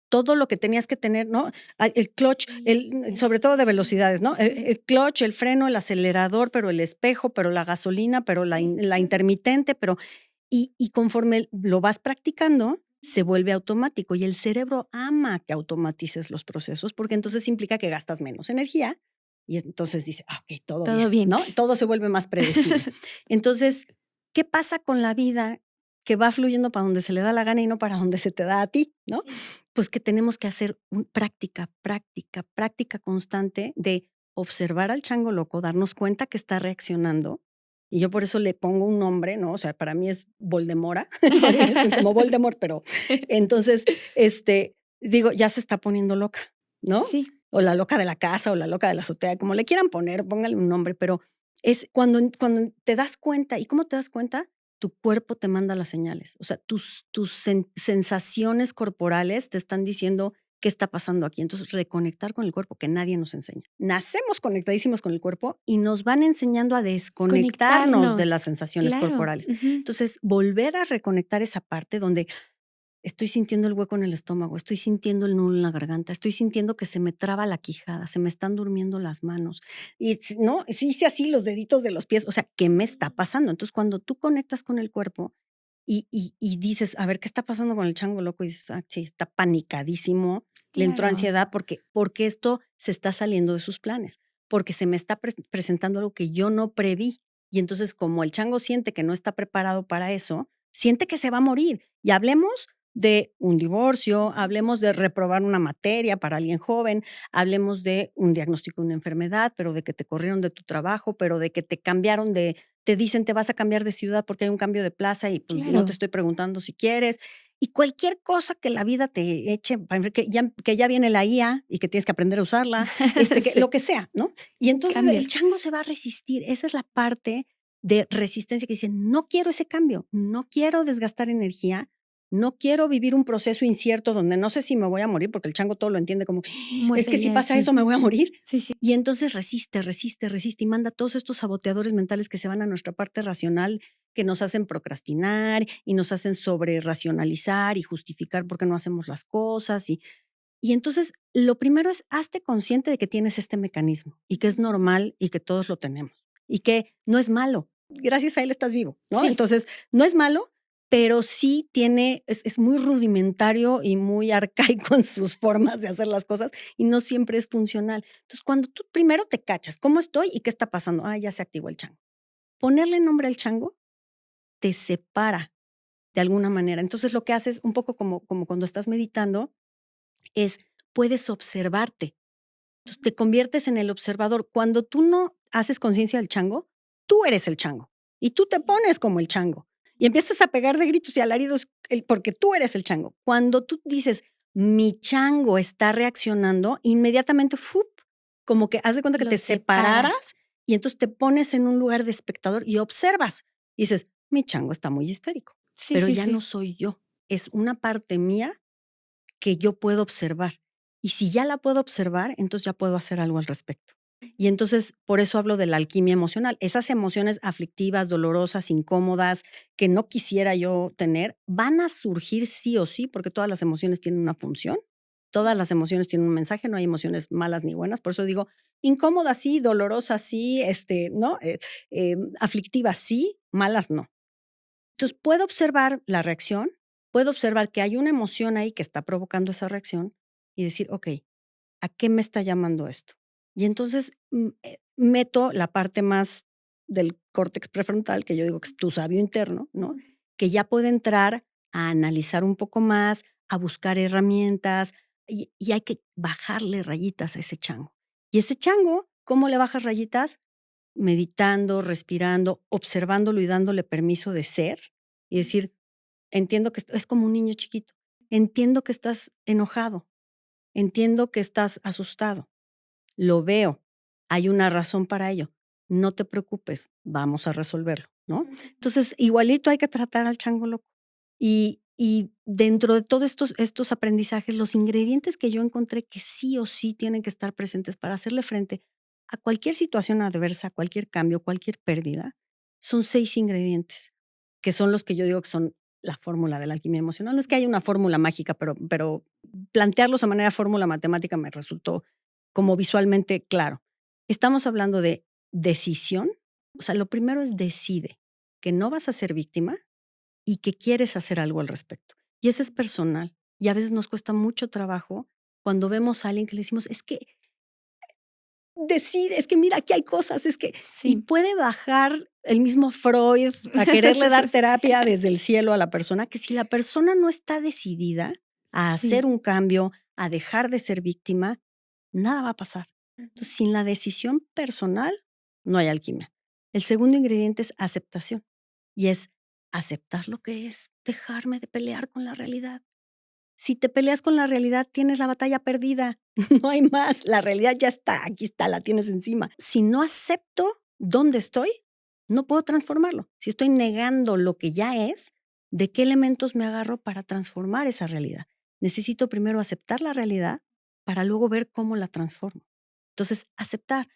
todo lo que tenías que tener, ¿no? El clutch, sobre todo de velocidades, ¿no? El clutch, el freno, el acelerador, pero el espejo, pero la gasolina, pero la intermitente, pero y conforme lo vas practicando, se vuelve automático y el cerebro ama que automatices los procesos porque entonces implica que gastas menos energía y entonces dice, ok, todo bien, Todo bien. ¿no? Todo se vuelve más predecible. Entonces, ¿qué pasa con la vida que va fluyendo para donde se le da la gana y no para donde se te da a ti, ¿no? Sí. Pues que tenemos que hacer práctica constante de observar al chango loco, darnos cuenta que está reaccionando. Y yo por eso le pongo un nombre, ¿no? O sea, para mí es Voldemora, como Voldemort, pero entonces, digo, ya se está poniendo loca, ¿no? Sí. O la loca de la casa o la loca de la azotea, como le quieran poner, póngale un nombre, pero es cuando te das cuenta. ¿Y cómo te das cuenta? Tu cuerpo te manda las señales. O sea, tus sensaciones corporales te están diciendo qué está pasando aquí. Entonces, reconectar con el cuerpo, que nadie nos enseña. Nacemos conectadísimos con el cuerpo y nos van enseñando a desconectarnos de las Conectarnos. sensaciones Claro. corporales. Ujú. Entonces, volver a reconectar esa parte donde estoy sintiendo el hueco en el estómago, estoy sintiendo el nudo en la garganta, estoy sintiendo que se me traba la quijada, se me están durmiendo las manos. Y no, sí hice así los deditos de los pies, o sea, ¿qué me está pasando? Entonces, cuando tú conectas con el cuerpo, y dices, a ver, ¿qué está pasando con el chango loco? Y dices, sí, está panicadísimo, le entró Claro. ansiedad porque esto se está saliendo de sus planes, porque se me está presentando algo que yo no preví. Y entonces, como el chango siente que no está preparado para eso, siente que se va a morir. Y hablemos de un divorcio, hablemos de reprobar una materia para alguien joven, hablemos de un diagnóstico de una enfermedad, pero de que te corrieron de tu trabajo, pero de que te cambiaron te dicen te vas a cambiar de ciudad porque hay un cambio de plaza y pues no te Claro. estoy preguntando si quieres. Y cualquier cosa que la vida te eche, que ya viene la IA y que tienes que aprender a usarla, Sí, lo que sea, ¿no? Y entonces el cambios. chango se va a resistir. Esa es la parte de resistencia que dice, no quiero ese cambio, no quiero desgastar energía, no quiero vivir un proceso incierto donde no sé si me voy a morir, porque el chango todo lo entiende como, es Muerte que si ya, pasa sí. eso me voy a morir. Sí, sí. Y entonces resiste, resiste, resiste y manda todos estos saboteadores mentales que se van a nuestra parte racional, que nos hacen procrastinar y nos hacen sobre racionalizar y justificar por qué no hacemos las cosas. Y entonces lo primero es hazte consciente de que tienes este mecanismo y que es normal y que todos lo tenemos y que no es malo. Gracias a él estás vivo, ¿no? Sí. Entonces no es malo, pero sí es muy rudimentario y muy arcaico en sus formas de hacer las cosas y no siempre es funcional. Entonces, cuando tú primero te cachas, ¿cómo estoy y qué está pasando? Ah, ya se activó el chango. Ponerle nombre al chango te separa de alguna manera. Entonces, lo que haces, un poco como cuando estás meditando, es puedes observarte. Entonces, te conviertes en el observador. Cuando tú no haces conciencia del chango, tú eres el chango y tú te pones como el chango y empiezas a pegar de gritos y alaridos porque tú eres el chango. Cuando tú dices, mi chango está reaccionando, inmediatamente, ¡fup!, como que haz de cuenta que Lo te separas. separaras y entonces te pones en un lugar de espectador y observas. Y dices, mi chango está muy histérico, Sí, pero sí, ya no sí. soy yo. Es una parte mía que yo puedo observar. Y si ya la puedo observar, entonces ya puedo hacer algo al respecto. Y entonces, por eso hablo de la alquimia emocional. Esas emociones aflictivas, dolorosas, incómodas, que no quisiera yo tener, van a surgir sí o sí, porque todas las emociones tienen una función. Todas las emociones tienen un mensaje, no hay emociones malas ni buenas. Por eso digo, incómodas sí, dolorosas sí, ¿no? Aflictivas sí, malas no. Entonces, puedo observar la reacción, puedo observar que hay una emoción ahí que está provocando esa reacción y decir, ok, ¿a qué me está llamando esto? Y entonces meto la parte más del córtex prefrontal, que yo digo que es tu sabio interno, ¿no? Que ya puede entrar a analizar un poco más, a buscar herramientas y hay que bajarle rayitas a ese chango. Y ese chango, ¿cómo le bajas rayitas? Meditando, respirando, observándolo y dándole permiso de ser y decir, entiendo que es como un niño chiquito, entiendo que estás enojado, entiendo que estás asustado, lo veo, hay una razón para ello, no te preocupes, vamos a resolverlo, ¿no? Entonces, igualito hay que tratar al chango loco. Y dentro de todos estos aprendizajes, los ingredientes que yo encontré que sí o sí tienen que estar presentes para hacerle frente a cualquier situación adversa, cualquier cambio, cualquier pérdida, son 6 ingredientes, que son los que yo digo que son la fórmula de la alquimia emocional. No es que haya una fórmula mágica, pero plantearlos a manera de fórmula matemática me resultó como visualmente claro. Estamos hablando de decisión, o sea, lo primero es decide que no vas a ser víctima y que quieres hacer algo al respecto. Y ese es personal. Y a veces nos cuesta mucho trabajo cuando vemos a alguien que le decimos, es que decide, es que mira, aquí hay cosas, es que... Y Sí. puede bajar el mismo Freud a quererle dar terapia desde el cielo a la persona, que si la persona no está decidida a hacer Sí. un cambio, a dejar de ser víctima, nada va a pasar. Entonces, sin la decisión personal, no hay alquimia. El segundo ingrediente es aceptación y es aceptar lo que es dejarme de pelear con la realidad. Si te peleas con la realidad, tienes la batalla perdida. No hay más. La realidad ya está, aquí está, la tienes encima. Si no acepto dónde estoy, no puedo transformarlo. Si estoy negando lo que ya es, ¿de qué elementos me agarro para transformar esa realidad? Necesito primero aceptar la realidad para luego ver cómo la transformo. Entonces, aceptar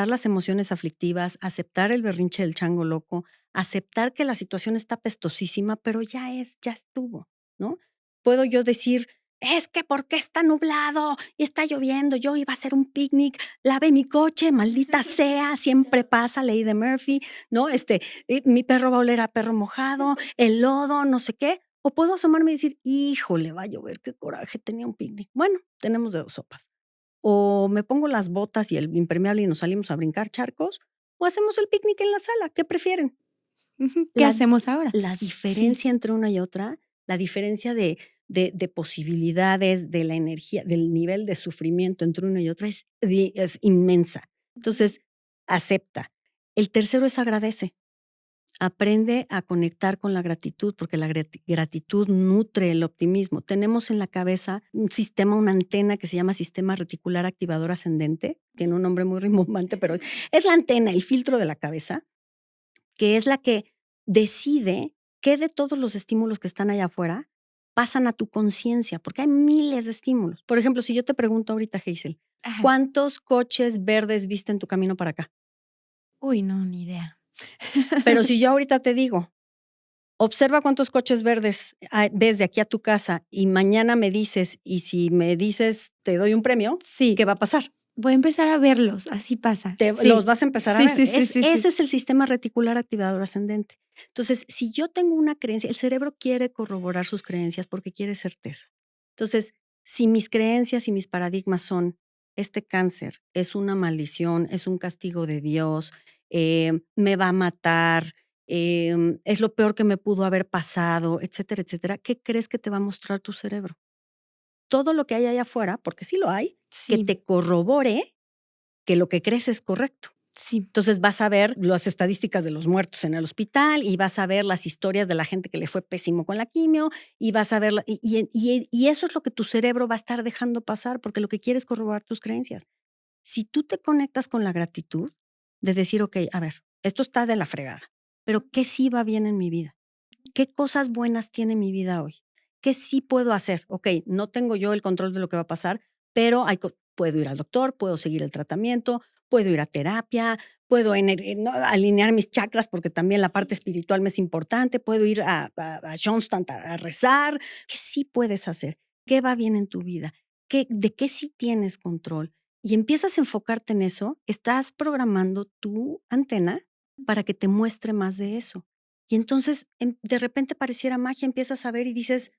las emociones aflictivas, aceptar el berrinche del chango loco, aceptar que la situación está pestosísima, pero ya estuvo, ¿no? Puedo yo decir, es que ¿por qué está nublado y está lloviendo? Yo iba a hacer un picnic, lavé mi coche, maldita sea, siempre pasa, ley de Murphy, ¿no? Mi perro va a oler a perro mojado, el lodo, no sé qué. O puedo asomarme y decir, híjole, va a llover, qué coraje, tenía un picnic. Bueno, tenemos de dos sopas. O me pongo las botas y el impermeable y nos salimos a brincar charcos, o hacemos el picnic en la sala. ¿Qué prefieren? ¿Qué La, hacemos ahora? la Sí, diferencia entre una y otra, la diferencia de posibilidades, de la energía, del nivel de sufrimiento entre una y otra es inmensa. Entonces, acepta. El tercero es agradece. Aprende a conectar con la gratitud, porque la gratitud nutre el optimismo. Tenemos en la cabeza un sistema, una antena que se llama sistema reticular activador ascendente. Tiene un nombre muy rimbombante, pero es la antena, el filtro de la cabeza, que es la que decide qué de todos los estímulos que están allá afuera pasan a tu conciencia, porque hay miles de estímulos. Por ejemplo, si yo te pregunto ahorita, Hazel, ajá. ¿cuántos coches verdes viste en tu camino para acá? Uy, no, ni idea. Pero si yo ahorita te digo, observa cuántos coches verdes ves de aquí a tu casa y mañana me dices, y si me dices te doy un premio, Sí, ¿qué va a pasar? voy a empezar a verlos, así pasa. Sí. Los vas a empezar a Sí, ver. sí, sí, sí, sí. Ese es el sistema reticular activador ascendente. Entonces, si yo tengo una creencia, el cerebro quiere corroborar sus creencias porque quiere certeza. Entonces, si mis creencias y mis paradigmas son, este cáncer es una maldición, es un castigo de Dios, me va a matar, es lo peor que me pudo haber pasado, etcétera, etcétera, ¿qué crees que te va a mostrar tu cerebro? Todo lo que hay allá afuera, porque sí lo hay, que Sí, te corrobore que lo que crees es correcto. sí. Entonces vas a ver las estadísticas de los muertos en el hospital y vas a ver las historias de la gente que le fue pésimo con la quimio y vas a ver, y eso es lo que tu cerebro va a estar dejando pasar porque lo que quiere es corroborar tus creencias. Si tú te conectas con la gratitud de decir, ok, a ver, esto está de la fregada, pero ¿qué sí va bien en mi vida? ¿Qué cosas buenas tiene mi vida hoy? ¿Qué sí puedo hacer? Ok, no tengo yo el control de lo que va a pasar, pero puedo ir al doctor, puedo seguir el tratamiento, puedo ir a terapia, puedo ¿no? alinear mis chakras porque también la parte espiritual me es importante, puedo ir a Johnstown a rezar. ¿Qué sí puedes hacer? ¿Qué va bien en tu vida? ¿De qué sí tienes control? Y empiezas a enfocarte en eso, estás programando tu antena para que te muestre más de eso. Y entonces, de repente pareciera magia, empiezas a ver y dices,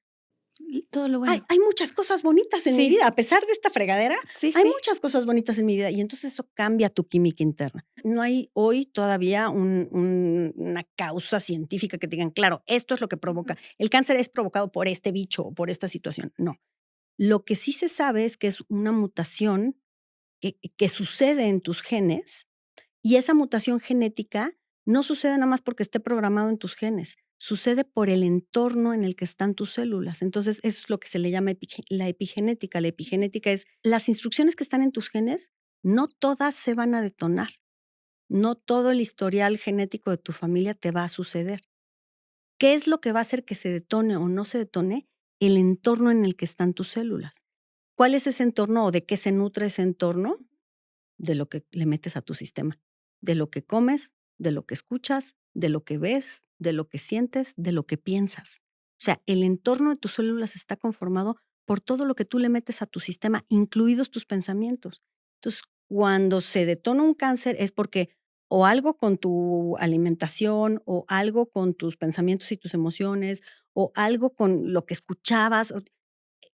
Todo lo hay, bueno. hay muchas cosas bonitas en mi Sí. vida, a pesar de esta fregadera, Sí, hay sí. muchas cosas bonitas en mi vida y entonces eso cambia tu química interna. No hay hoy todavía una causa científica que te digan, claro, esto es lo que provoca. El cáncer es provocado por este bicho o por esta situación. No. Lo que sí se sabe es que es una mutación que sucede en tus genes y esa mutación genética no sucede nada más porque esté programado en tus genes, sucede por el entorno en el que están tus células. Entonces, eso es lo que se le llama la epigenética. La epigenética es las instrucciones que están en tus genes, no todas se van a detonar. No todo el historial genético de tu familia te va a suceder. ¿Qué es lo que va a hacer que se detone o no se detone? El entorno en el que están tus células. ¿Cuál es ese entorno o de qué se nutre ese entorno? De lo que le metes a tu sistema, de lo que comes, de lo que escuchas, de lo que ves, de lo que sientes, de lo que piensas. O sea, el entorno de tus células está conformado por todo lo que tú le metes a tu sistema, incluidos tus pensamientos. Entonces, cuando se detona un cáncer es porque o algo con tu alimentación o algo con tus pensamientos y tus emociones o algo con lo que escuchabas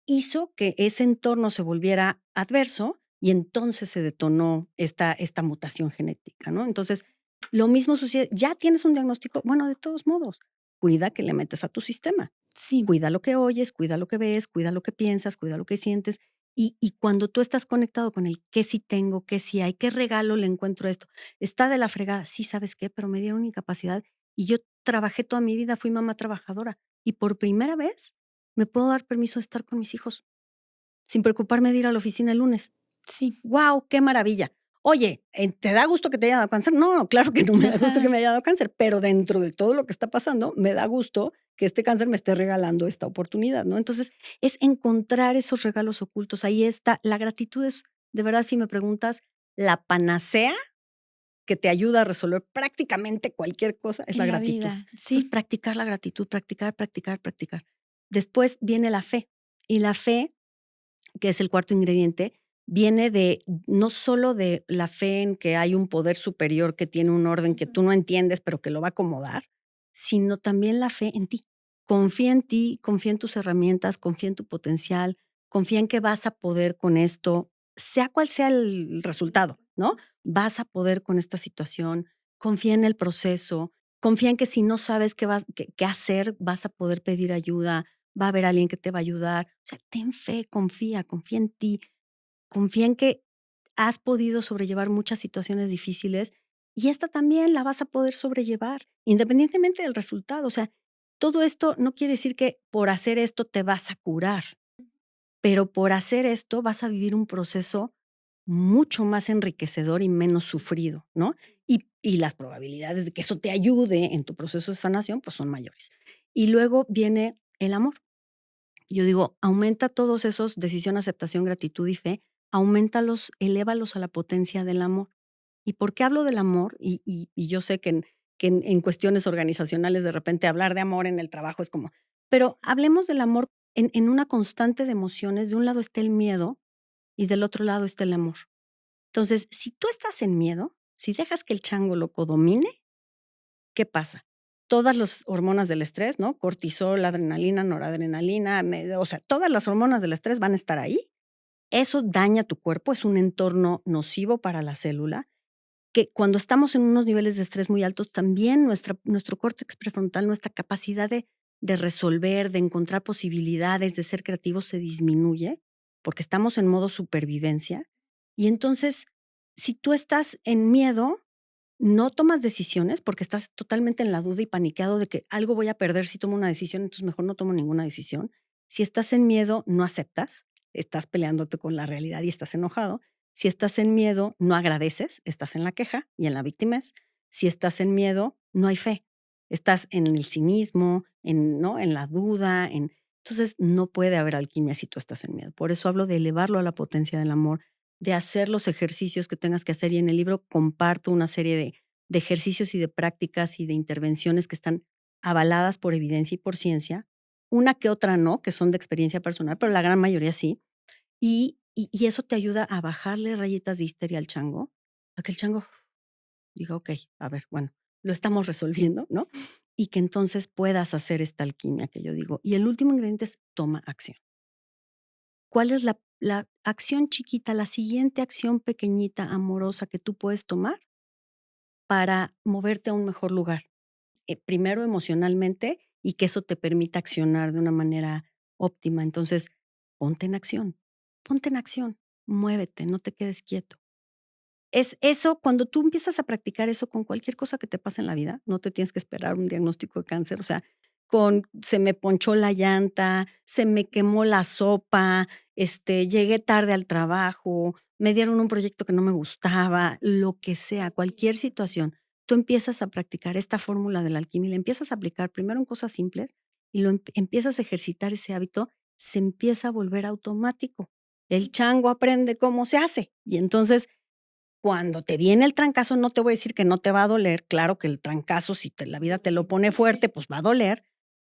hizo que ese entorno se volviera adverso y entonces se detonó esta mutación genética, ¿no? Entonces, lo mismo sucede, ya tienes un diagnóstico, bueno, de todos modos, cuida que le metes a tu sistema, Sí. cuida lo que oyes, cuida lo que ves, cuida lo que piensas, cuida lo que sientes. Y cuando tú estás conectado con el qué sí tengo, qué sí hay, qué regalo le encuentro a esto, está de la fregada, sí, ¿sabes qué? Pero me dieron incapacidad y yo trabajé toda mi vida, fui mamá trabajadora y por primera vez me puedo dar permiso de estar con mis hijos sin preocuparme de ir a la oficina el lunes. Sí. ¡Wow! ¡Qué maravilla! Oye, ¿te da gusto que te haya dado cáncer? No, claro que no me da gusto que me haya dado cáncer, pero dentro de todo lo que está pasando, me da gusto que este cáncer me esté regalando esta oportunidad, ¿no? Entonces, es encontrar esos regalos ocultos. Ahí está. La gratitud es, de verdad, si me preguntas, la panacea que te ayuda a resolver prácticamente cualquier cosa es la En la gratitud. vida. Entonces, Sí. practicar la gratitud, practicar, practicar, practicar. Después viene la fe. Y la fe, que es el cuarto ingrediente, viene de no solo de la fe en que hay un poder superior que tiene un orden que tú no entiendes, pero que lo va a acomodar, sino también la fe en ti. Confía en ti, confía en tus herramientas, confía en tu potencial, confía en que vas a poder con esto, sea cual sea el resultado, ¿no? Vas a poder con esta situación, confía en el proceso, confía en que si no sabes qué hacer, vas a poder pedir ayuda, va a haber alguien que te va a ayudar. O sea, ten fe, confía en ti, confía en que has podido sobrellevar muchas situaciones difíciles y esta también la vas a poder sobrellevar, independientemente del resultado. O sea, todo esto no quiere decir que por hacer esto te vas a curar, pero por hacer esto vas a vivir un proceso mucho más enriquecedor y menos sufrido, ¿no? Y las probabilidades de que eso te ayude en tu proceso de sanación, pues son mayores. Y luego viene el amor. Yo digo, aumenta todos esos decisión, aceptación, gratitud y fe, aumentalos, elévalos a la potencia del amor. ¿Y por qué hablo del amor? Y yo sé que en cuestiones organizacionales de repente hablar de amor en el trabajo es como, pero hablemos del amor en una constante de emociones. De un lado está el miedo y del otro lado está el amor. Entonces, si tú estás en miedo, si dejas que el chango loco domine, ¿qué pasa? Todas las hormonas del estrés, ¿no? Cortisol, adrenalina, noradrenalina, o sea, todas las hormonas del estrés van a estar ahí. Eso daña tu cuerpo, es un entorno nocivo para la célula, que cuando estamos en unos niveles de estrés muy altos, también nuestro córtex prefrontal, nuestra capacidad de resolver, de encontrar posibilidades, de ser creativos se disminuye, porque estamos en modo supervivencia. Y entonces, si tú estás en miedo, no tomas decisiones porque estás totalmente en la duda y paniqueado de que algo voy a perder si tomo una decisión, entonces mejor no tomo ninguna decisión. Si estás en miedo, no aceptas, estás peleándote con la realidad y estás enojado. Si estás en miedo, no agradeces, estás en la queja y en la víctima. Si estás en miedo, no hay fe. Estás en el cinismo, ¿no? En la duda, entonces no puede haber alquimia si tú estás en miedo. Por eso hablo de elevarlo a la potencia del amor, de hacer los ejercicios que tengas que hacer. Y en el libro comparto una serie de ejercicios y de prácticas y de intervenciones que están avaladas por evidencia y por ciencia, una que otra no, que son de experiencia personal, pero la gran mayoría sí. Y eso te ayuda a bajarle rayitas de histeria al chango, a que el chango diga, ok, a ver, bueno, lo estamos resolviendo, ¿no? Y que entonces puedas hacer esta alquimia que yo digo. Y el último ingrediente es toma acción. ¿Cuál es la acción chiquita, la siguiente acción pequeñita, amorosa que tú puedes tomar para moverte a un mejor lugar? Primero emocionalmente y que eso te permita accionar de una manera óptima. Entonces, ponte en acción, muévete, no te quedes quieto. Es eso, cuando tú empiezas a practicar eso con cualquier cosa que te pase en la vida, no te tienes que esperar un diagnóstico de cáncer, o sea, con se me ponchó la llanta, se me quemó la sopa, llegué tarde al trabajo, me dieron un proyecto que no me gustaba, lo que sea, cualquier situación, tú empiezas a practicar esta fórmula de la alquimia y la empiezas a aplicar primero en cosas simples y empiezas a ejercitar ese hábito, se empieza a volver automático. El chango aprende cómo se hace y entonces cuando te viene el trancazo, no te voy a decir que no te va a doler, claro que el trancazo, si la vida te lo pone fuerte, pues va a doler,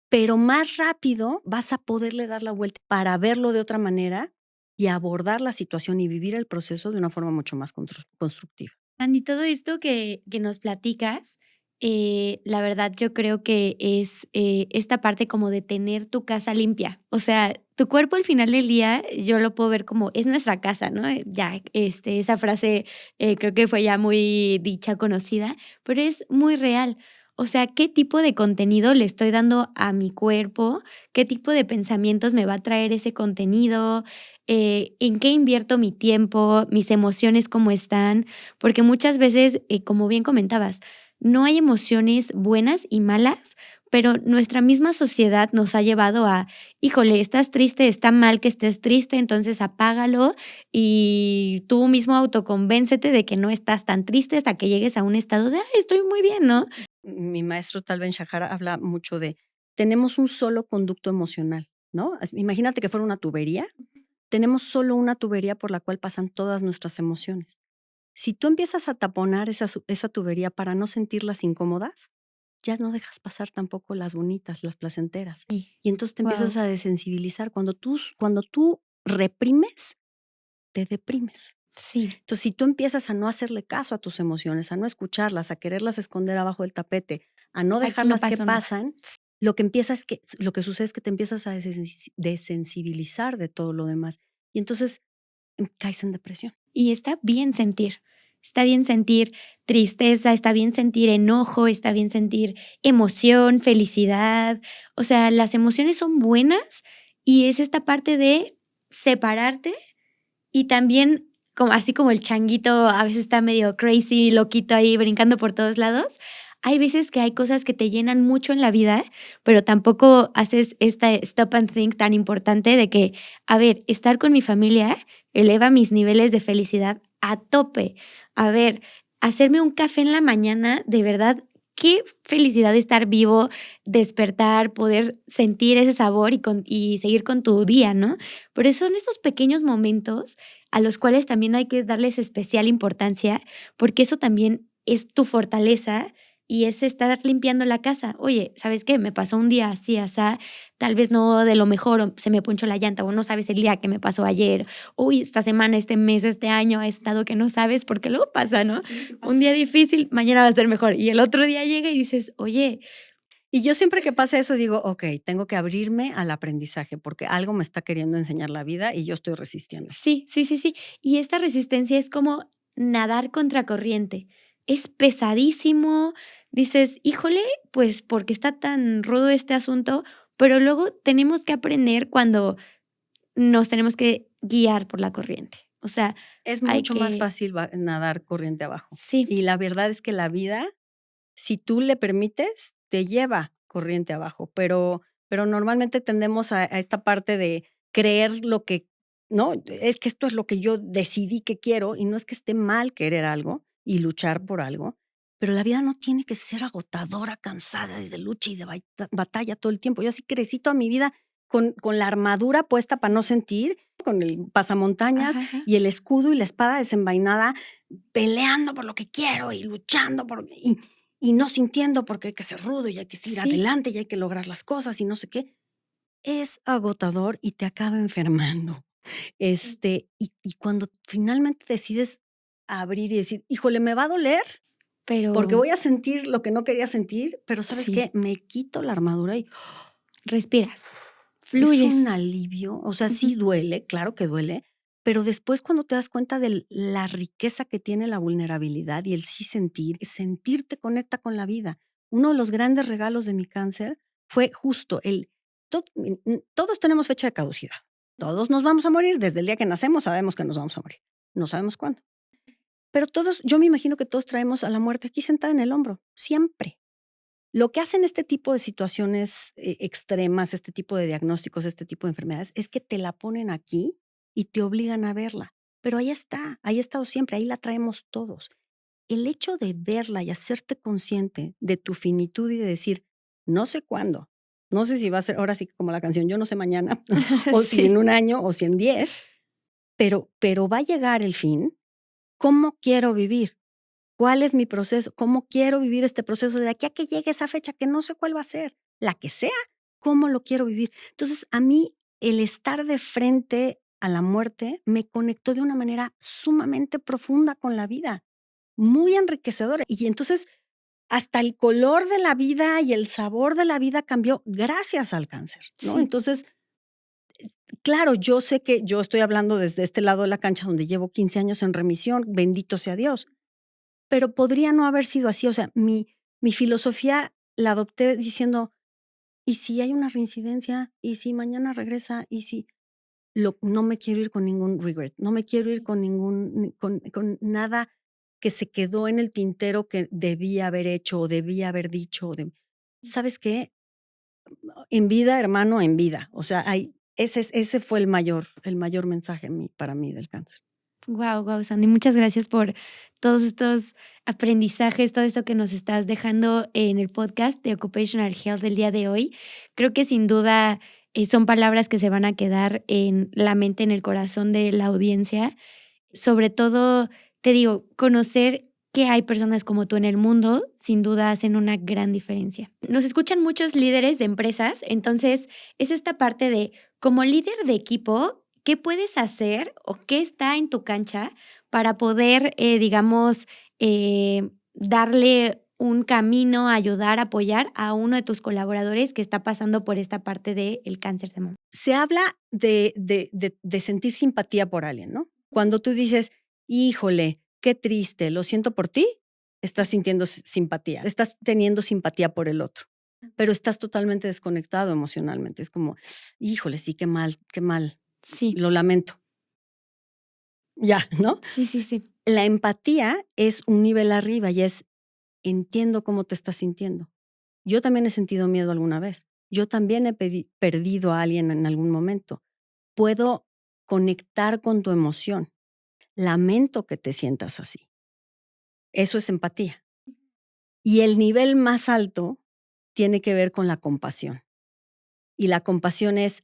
pero más rápido vas a poderle dar la vuelta para verlo de otra manera y abordar la situación y vivir el proceso de una forma mucho más constructiva. Andy, todo esto que nos platicas, la verdad yo creo que es esta parte como de tener tu casa limpia. O sea, tu cuerpo al final del día, yo lo puedo ver como es nuestra casa, ¿no? Ya, esa frase creo que fue ya muy dicha, conocida, pero es muy real. O sea, ¿qué tipo de contenido le estoy dando a mi cuerpo? ¿Qué tipo de pensamientos me va a traer ese contenido? ¿En qué invierto mi tiempo? ¿Mis emociones cómo están? Porque muchas veces, como bien comentabas, no hay emociones buenas y malas, pero nuestra misma sociedad nos ha llevado a, híjole, estás triste, está mal que estés triste, entonces apágalo y tú mismo autoconvéncete de que no estás tan triste hasta que llegues a un estado de, ay, estoy muy bien, ¿no? Mi maestro Tal Ben Shahar habla mucho de, tenemos un solo conducto emocional, ¿no? Imagínate que fuera una tubería, tenemos solo una tubería por la cual pasan todas nuestras emociones. Si tú empiezas a taponar esa tubería para no sentirlas incómodas, ya no dejas pasar tampoco las bonitas, las placenteras. Sí. Y entonces te Wow. empiezas a desensibilizar. Cuando tú reprimes, te deprimes. Sí. Entonces, si tú empiezas a no hacerle caso a tus emociones, a no escucharlas, a quererlas esconder abajo del tapete, a no Aquí no dejarlas que pasó nada. pasan, lo que sucede es que te empiezas a desensibilizar de todo lo demás. Y entonces caes en depresión. Y está bien sentir. Está bien sentir tristeza, está bien sentir enojo, está bien sentir emoción, felicidad. O sea, las emociones son buenas y es esta parte de separarte y también, como, así como el changuito a veces está medio crazy, loquito ahí brincando por todos lados, hay veces que hay cosas que te llenan mucho en la vida, pero tampoco haces esta stop and think tan importante de que, a ver, estar con mi familia eleva mis niveles de felicidad a tope. A ver, hacerme un café en la mañana, de verdad, qué felicidad estar vivo, despertar, poder sentir ese sabor y seguir con tu día, ¿no? Pero son estos pequeños momentos a los cuales también hay que darles especial importancia, porque eso también es tu fortaleza y es estar limpiando la casa. Oye, ¿sabes qué? Me pasó un día así, asá, tal vez no de lo mejor, o se me ponchó la llanta, o no sabes el día que me pasó ayer. Uy, esta semana, este mes, este año ha estado que no sabes, porque luego pasa, ¿no? Sí pasa. Un día difícil, mañana va a ser mejor. Y el otro día llega y dices, oye, Y yo siempre que pasa eso digo, ok, tengo que abrirme al aprendizaje porque algo me está queriendo enseñar la vida y yo estoy resistiendo. sí, sí, sí, sí. Y esta resistencia es como nadar contra corriente. Es pesadísimo. Dices, híjole, pues porque está tan rudo este asunto, pero luego tenemos que aprender cuando nos tenemos que guiar por la corriente. O sea, Es hay mucho más que, fácil nadar corriente abajo. sí, Y la verdad es que la vida, si tú le permites, te lleva corriente abajo, pero normalmente tendemos a esta parte de creer lo que, no, es que esto es lo que yo decidí que quiero y no es que esté mal querer algo y luchar por algo, pero la vida no tiene que ser agotadora, cansada de lucha y de batalla todo el tiempo. Yo así crecí toda mi vida con la armadura puesta para no sentir, con el pasamontañas ajá, ajá, y el escudo y la espada desenvainada, peleando por lo que quiero y luchando y no sintiendo porque hay que ser rudo y hay que seguir sí, adelante y hay que lograr las cosas y no sé qué. Es agotador y te acaba enfermando. Y cuando finalmente decides abrir y decir, híjole, me va a doler porque pero voy a sentir lo que no quería sentir, pero ¿sabes sí, qué? Me quito la armadura y respiras, es un fluyes. alivio. O sea, Ujú. sí duele, claro que duele, pero después cuando te das cuenta de la riqueza que tiene la vulnerabilidad y el sí sentir te conecta con la vida. Uno de los grandes regalos de mi cáncer fue justo todos tenemos fecha de caducidad. Todos nos vamos a morir. Desde el día que nacemos sabemos que nos vamos a morir. No sabemos cuándo. Pero todos, yo me imagino que todos traemos a la muerte aquí sentada en el hombro, siempre. Lo que hacen este tipo de situaciones extremas, este tipo de diagnósticos, este tipo de enfermedades, es que te la ponen aquí y te obligan a verla. Pero ahí ha estado siempre, ahí la traemos todos. El hecho de verla y hacerte consciente de tu finitud y de decir, no sé cuándo, no sé si va a ser, ahora sí como la canción, yo no sé mañana, o si en Sí, un año, o si en 10, pero va a llegar el fin. ¿Cómo quiero vivir? ¿Cuál es mi proceso? ¿Cómo quiero vivir este proceso de aquí a que llegue esa fecha que no sé cuál va a ser? La que sea, ¿cómo lo quiero vivir? Entonces, a mí el estar de frente a la muerte me conectó de una manera sumamente profunda con la vida, muy enriquecedora. Y entonces, hasta el color de la vida y el sabor de la vida cambió gracias al cáncer, ¿no? sí. Entonces, claro, yo sé que yo estoy hablando desde este lado de la cancha donde llevo 15 años en remisión, bendito sea Dios, pero podría no haber sido así. O sea, mi filosofía la adopté diciendo, ¿y si hay una reincidencia? ¿Y si mañana regresa? ¿Y si no me quiero ir con ningún regret? No me quiero ir Sí. con con nada que se quedó en el tintero que debía haber hecho o debía haber dicho. ¿Sabes qué? En vida, hermano, en vida. O sea, ese fue el mayor mensaje para mí del cáncer. Wow, wow, Sandy, muchas gracias por todos estos aprendizajes, todo esto que nos estás dejando en el podcast de Occupational Health del día de hoy. Creo que sin duda son palabras que se van a quedar en la mente, en el corazón de la audiencia. Sobre todo, te digo, conocer que hay personas como tú en el mundo, sin duda hacen una gran diferencia. Nos escuchan muchos líderes de empresas, entonces es esta parte de, como líder de equipo, ¿qué puedes hacer o qué está en tu cancha para poder, digamos, darle un camino, ayudar, apoyar a uno de tus colaboradores que está pasando por esta parte del cáncer de mama? Se habla de sentir simpatía por alguien, ¿no? Cuando tú dices, híjole, qué triste, lo siento por ti, estás sintiendo simpatía, estás teniendo simpatía por el otro, pero estás totalmente desconectado emocionalmente. Es como, híjole, sí, qué mal, Sí, lo lamento. Ya, ¿no? sí, sí, sí. La empatía es un nivel arriba y es, entiendo cómo te estás sintiendo. Yo también he sentido miedo alguna vez. Yo también he perdido a alguien en algún momento. Puedo conectar con tu emoción. Lamento que te sientas así. Eso es empatía. Y el nivel más alto tiene que ver con la compasión. Y la compasión es,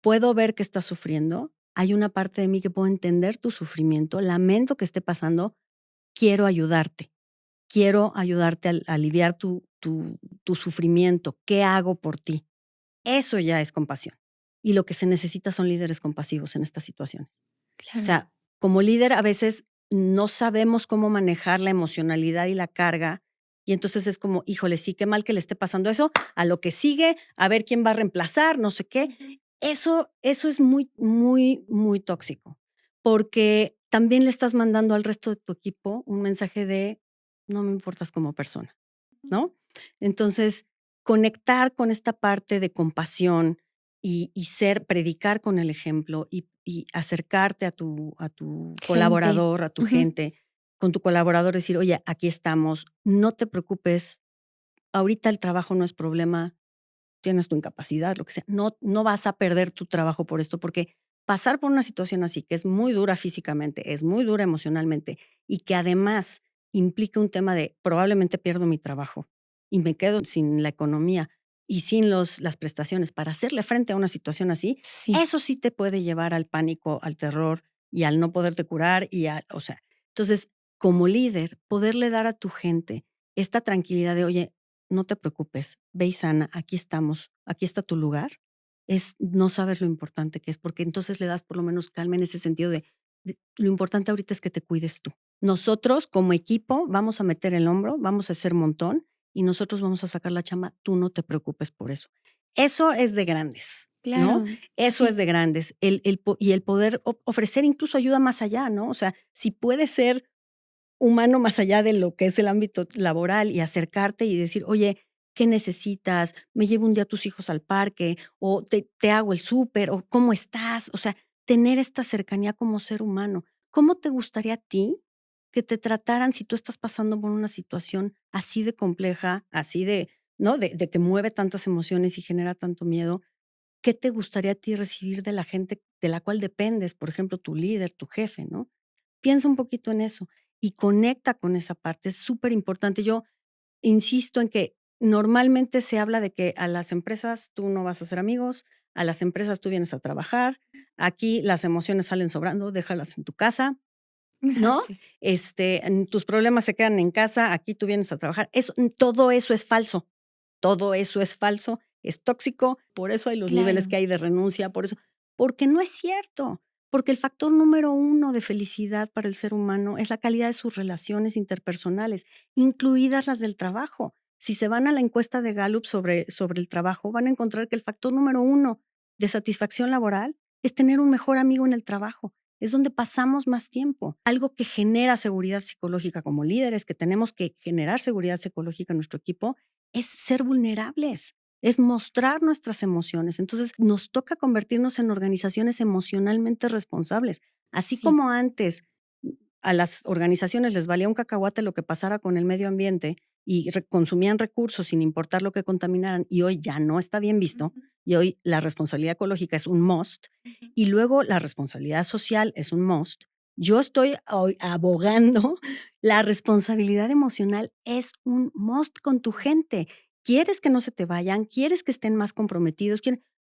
puedo ver que estás sufriendo, hay una parte de mí que puedo entender tu sufrimiento, lamento que esté pasando, quiero ayudarte. Quiero ayudarte a aliviar tu sufrimiento. ¿Qué hago por ti? Eso ya es compasión. Y lo que se necesita son líderes compasivos en estas situaciones. O Claro. sea, como líder a veces no sabemos cómo manejar la emocionalidad y la carga. Y entonces es como, híjole, sí, qué mal que le esté pasando eso, a lo que sigue, a ver quién va a reemplazar, no sé qué. Eso es muy, muy, muy tóxico, porque también le estás mandando al resto de tu equipo un mensaje de, no me importas como persona, ¿no? Entonces, conectar con esta parte de compasión y predicar con el ejemplo y acercarte a tu Gente. colaborador, a tu Ujú. gente, con tu colaborador, decir, oye, aquí estamos, no te preocupes, ahorita el trabajo no es problema, tienes tu incapacidad, lo que sea, no vas a perder tu trabajo por esto, porque pasar por una situación así, que es muy dura físicamente, es muy dura emocionalmente y que además implica un tema de probablemente pierdo mi trabajo y me quedo sin la economía y sin las prestaciones para hacerle frente a una situación así, Sí, eso sí te puede llevar al pánico, al terror y al no poderte curar o sea, entonces, como líder, poderle dar a tu gente esta tranquilidad de, oye, no te preocupes, ve y sana, aquí estamos, aquí está tu lugar, no sabes lo importante que es, porque entonces le das por lo menos calma en ese sentido de lo importante ahorita es que te cuides tú. Nosotros como equipo vamos a meter el hombro, vamos a hacer montón y nosotros vamos a sacar la chamba, tú no te preocupes por eso. Eso es de grandes, ¿no? claro. Eso es Sí. de grandes. Y el poder ofrecer incluso ayuda más allá, ¿no? O sea, si puede ser humano más allá de lo que es el ámbito laboral y acercarte y decir, oye, ¿qué necesitas? Me llevo un día a tus hijos al parque o te hago el súper o cómo estás. O sea, tener esta cercanía como ser humano. ¿Cómo te gustaría a ti que te trataran si tú estás pasando por una situación así de compleja, así de, ¿no? De que mueve tantas emociones y genera tanto miedo? ¿Qué te gustaría a ti recibir de la gente de la cual dependes? Por ejemplo, tu líder, tu jefe, ¿no? Piensa un poquito en eso y conecta con esa parte, es súper importante. Yo insisto en que normalmente se habla de que a las empresas tú no vas a ser amigos, a las empresas tú vienes a trabajar, aquí las emociones salen sobrando, déjalas en tu casa, ¿no? Sí. Tus problemas se quedan en casa, aquí tú vienes a trabajar. Todo eso es falso. Todo eso es falso, es tóxico, por eso hay los niveles Claro. que hay de renuncia, por eso, porque no es cierto, porque el factor número uno de felicidad para el ser humano es la calidad de sus relaciones interpersonales, incluidas las del trabajo. Si se van a la encuesta de Gallup sobre el trabajo, van a encontrar que el factor número uno de satisfacción laboral es tener un mejor amigo en el trabajo. Es donde pasamos más tiempo. Algo que genera seguridad psicológica como líderes, que tenemos que generar seguridad psicológica en nuestro equipo, es ser vulnerables, es mostrar nuestras emociones. Entonces, nos toca convertirnos en organizaciones emocionalmente responsables. Así Sí. como antes a las organizaciones les valía un cacahuate lo que pasara con el medio ambiente y consumían recursos sin importar lo que contaminaran, y hoy ya no está bien visto, Ujú, y hoy la responsabilidad ecológica es un must, ujú. y luego la responsabilidad social es un must. Yo estoy hoy abogando, la responsabilidad emocional es un must con tu Sí. gente. ¿Quieres que no se te vayan? ¿Quieres que estén más comprometidos?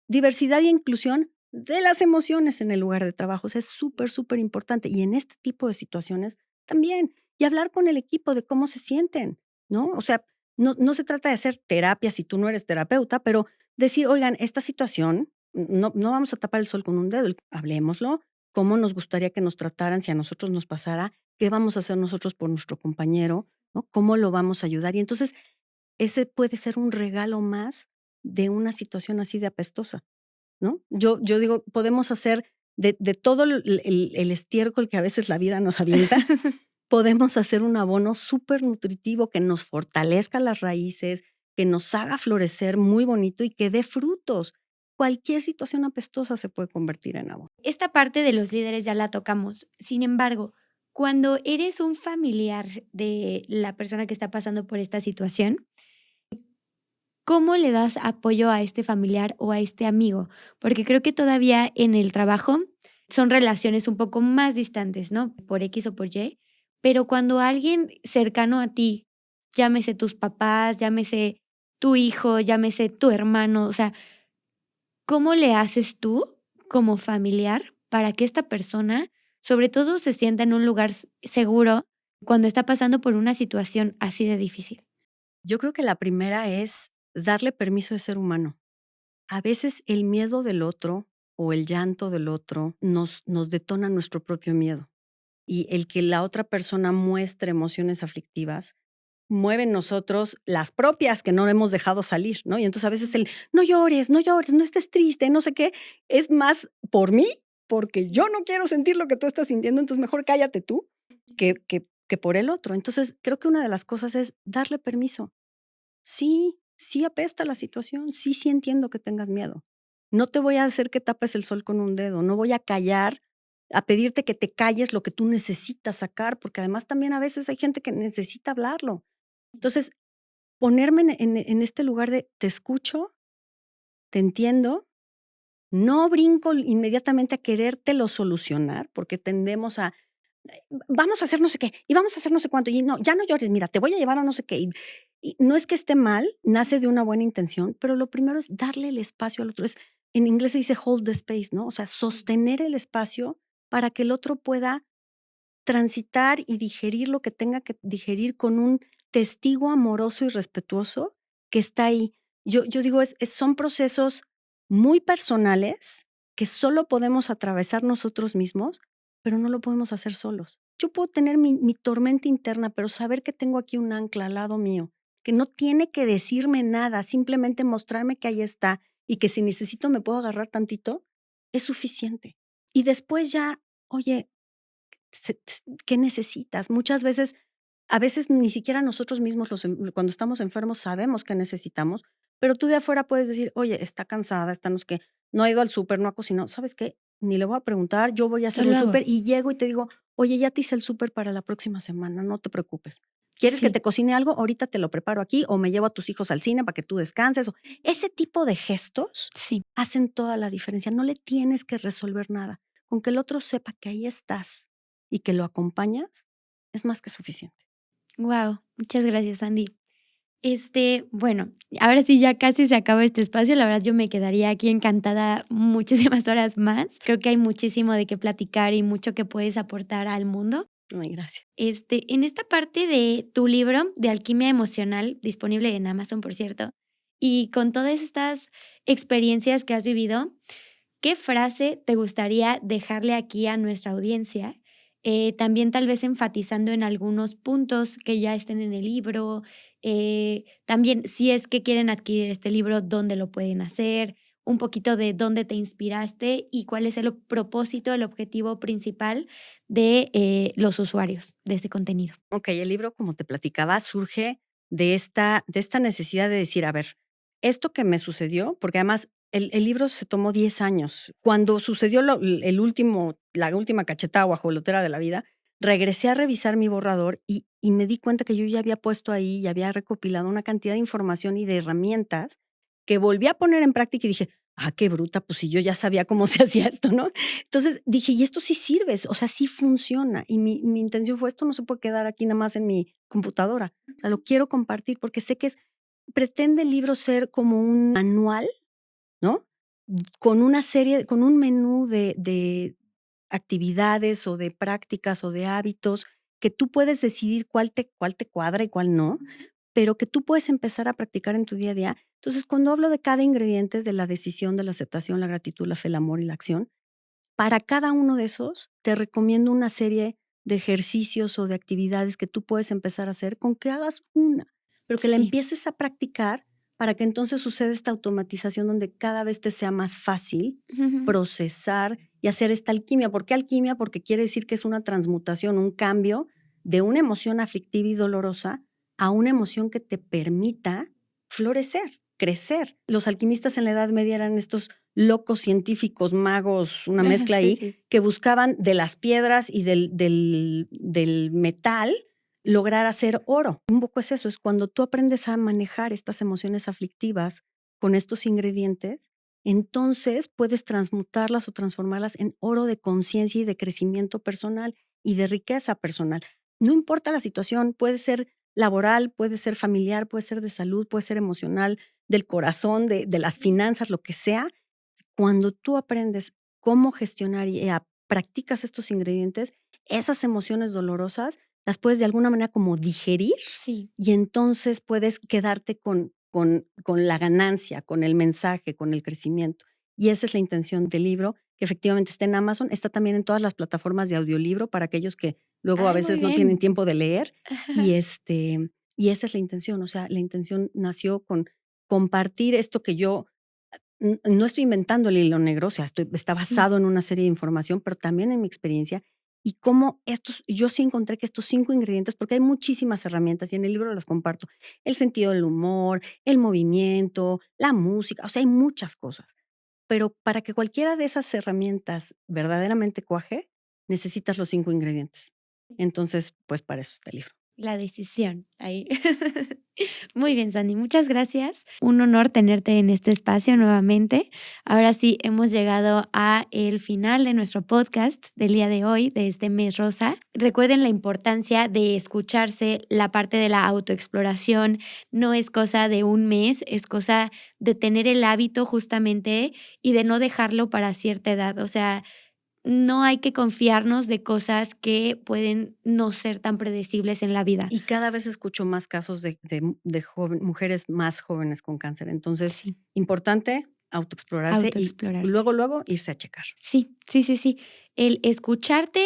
Diversidad y inclusión de las emociones en el lugar de trabajo? O sea, es súper, súper importante. Y en este tipo de situaciones también. y hablar con el equipo de cómo se sienten, ¿no? O sea, no se trata de hacer terapia si tú no eres terapeuta, pero decir, oigan, esta situación, no vamos a tapar el sol con un dedo, hablemoslo, cómo nos gustaría que nos trataran si a nosotros nos pasara, qué vamos a hacer nosotros por nuestro compañero, ¿no? ¿Cómo lo vamos a ayudar? Y entonces ese puede ser un regalo más de una situación así de apestosa, ¿no? Yo digo, podemos hacer de todo el estiércol que a veces la vida nos avienta, podemos hacer un abono súper nutritivo que nos fortalezca las raíces, que nos haga florecer muy bonito y que dé frutos. Cualquier situación apestosa se puede convertir en abono. Esta parte de los líderes ya la tocamos. Sin embargo, cuando eres un familiar de la persona que está pasando por esta situación, ¿cómo le das apoyo a este familiar o a este amigo? Porque creo que todavía en el trabajo son relaciones un poco más distantes, ¿no? Por X o por Y, pero cuando alguien cercano a ti, llámese tus papás, llámese tu hijo, llámese tu hermano, o sea, ¿cómo le haces tú como familiar para que esta persona, sobre todo, se sienta en un lugar seguro cuando está pasando por una situación así de difícil? Yo creo que la primera es darle permiso de ser humano. A veces el miedo del otro o el llanto del otro nos detona nuestro propio miedo. Y el que la otra persona muestre emociones aflictivas mueve en nosotros las propias que no hemos dejado salir, ¿no? Y entonces a veces no llores, no llores, no estés triste, no sé qué, es más por mí, porque yo no quiero sentir lo que tú estás sintiendo, entonces mejor cállate tú que por el otro. Entonces creo que una de las cosas es darle permiso. Sí, sí apesta la situación, sí, sí entiendo que tengas miedo. No te voy a hacer que tapes el sol con un dedo, no voy a callar, a pedirte que te calles lo que tú necesitas sacar, porque además también a veces hay gente que necesita hablarlo. Entonces, ponerme en este lugar de te escucho, te entiendo, no brinco inmediatamente a querértelo solucionar, porque tendemos a vamos a hacer no sé qué, y vamos a hacer no sé cuánto, y no, ya no llores, mira, te voy a llevar a no sé qué. Y no es que esté mal, nace de una buena intención, pero lo primero es darle el espacio al otro. En inglés se dice hold the space, ¿no? O sea, sostener el espacio para que el otro pueda transitar y digerir lo que tenga que digerir con un testigo amoroso y respetuoso que está ahí. Yo digo, son procesos muy personales que solo podemos atravesar nosotros mismos, pero no lo podemos hacer solos. Yo puedo tener mi tormenta interna, pero saber que tengo aquí un ancla al lado mío, que no tiene que decirme nada, simplemente mostrarme que ahí está y que si necesito me puedo agarrar tantito, es suficiente. Y después ya, oye, ¿qué necesitas? Muchas veces, a veces ni siquiera nosotros mismos cuando estamos enfermos sabemos qué necesitamos, pero tú de afuera puedes decir, oye, está cansada, está no ha ido al súper, no ha cocinado, ¿sabes qué? Ni le voy a preguntar, yo voy a Yo hacer lo un hago. súper y llego y te digo, oye, ya te hice el súper para la próxima semana, no te preocupes. ¿Quieres que Sí, te cocine algo? Ahorita te lo preparo aquí o me llevo a tus hijos al cine para que tú descanses. Ese tipo de gestos sí. hacen toda la diferencia. No le tienes que resolver nada. Con que el otro sepa que ahí estás y que lo acompañas, es más que suficiente. Wow, muchas gracias, Andy. Bueno, ahora sí ya casi se acaba este espacio. La verdad, yo me quedaría aquí encantada muchísimas horas más. Creo que hay muchísimo de qué platicar y mucho que puedes aportar al mundo. Ay, gracias. En esta parte de tu libro de Alquimia Emocional, disponible en Amazon, por cierto, y con todas estas experiencias que has vivido, ¿qué frase te gustaría dejarle aquí a nuestra audiencia? También tal vez enfatizando en algunos puntos que ya estén en el libro, también si es que quieren adquirir este libro, dónde lo pueden hacer, un poquito de dónde te inspiraste y cuál es el propósito, el objetivo principal de los usuarios de este contenido. Ok, el libro, como te platicaba, surge de esta necesidad de decir, a ver, esto que me sucedió, porque además el libro se tomó 10 años. Cuando sucedió la última cachetada guajolotera de la vida, regresé a revisar mi borrador y me di cuenta que yo ya había puesto ahí y había recopilado una cantidad de información y de herramientas que volví a poner en práctica y dije, qué bruta, pues si yo ya sabía cómo se hacía esto, ¿no? Entonces dije, y esto sí sirve, o sea, sí funciona. Y mi intención fue, esto no se puede quedar aquí nada más en mi computadora. O sea, lo quiero compartir porque sé que pretende el libro ser como un manual, ¿no? Con una serie, con un menú de actividades o de prácticas o de hábitos que tú puedes decidir cuál te cuadra y cuál no, pero que tú puedes empezar a practicar en tu día a día. Entonces, cuando hablo de cada ingrediente, de la decisión, de la aceptación, la gratitud, la fe, el amor y la acción, para cada uno de esos, te recomiendo una serie de ejercicios o de actividades que tú puedes empezar a hacer con que hagas una, pero que la Sí. empieces a practicar para que entonces suceda esta automatización donde cada vez te sea más fácil Ujú. procesar y hacer esta alquimia. ¿Por qué alquimia? Porque quiere decir que es una transmutación, un cambio de una emoción aflictiva y dolorosa a una emoción que te permita florecer, crecer. Los alquimistas en la Edad Media eran estos locos científicos, magos, una mezcla Sí, ahí, sí. que buscaban de las piedras y del metal lograr hacer oro. Un poco es eso, es cuando tú aprendes a manejar estas emociones aflictivas con estos ingredientes, entonces puedes transmutarlas o transformarlas en oro de conciencia y de crecimiento personal y de riqueza personal. No importa la situación, puede ser laboral, puede ser familiar, puede ser de salud, puede ser emocional, del corazón, de las finanzas, lo que sea. Cuando tú aprendes cómo gestionar y practicas estos ingredientes, esas emociones dolorosas las puedes de alguna manera como digerir Sí. y entonces puedes quedarte con la ganancia, con el mensaje, con el crecimiento. Y esa es la intención del libro, que efectivamente está en Amazon, está también en todas las plataformas de audiolibro para aquellos que luego a Ay, muy veces no tienen bien. tiempo de leer. Y, Ajá. y esa es la intención, o sea, la intención nació con compartir esto que yo no estoy inventando el hilo negro, o sea, está Sí. basado en una serie de información, pero también en mi experiencia y cómo yo sí encontré que estos 5 ingredientes, porque hay muchísimas herramientas y en el libro las comparto, el sentido del humor, el movimiento, la música, o sea, hay muchas cosas, pero para que cualquiera de esas herramientas verdaderamente cuaje, necesitas los 5 ingredientes. Entonces, pues para eso está el libro. La decisión, ahí. Muy bien, Sandy, muchas gracias. Un honor tenerte en este espacio nuevamente. Ahora sí, hemos llegado a el final de nuestro podcast del día de hoy, de este mes rosa. Recuerden la importancia de escucharse, la parte de la autoexploración. No es cosa de un mes, es cosa de tener el hábito justamente y de no dejarlo para cierta edad. O sea, no hay que confiarnos de cosas que pueden no ser tan predecibles en la vida. Y cada vez escucho más casos de mujeres más jóvenes con cáncer. Entonces, Sí, importante autoexplorarse y autoexplorarse. luego, luego irse a checar. Sí, sí, sí, sí. El escucharte,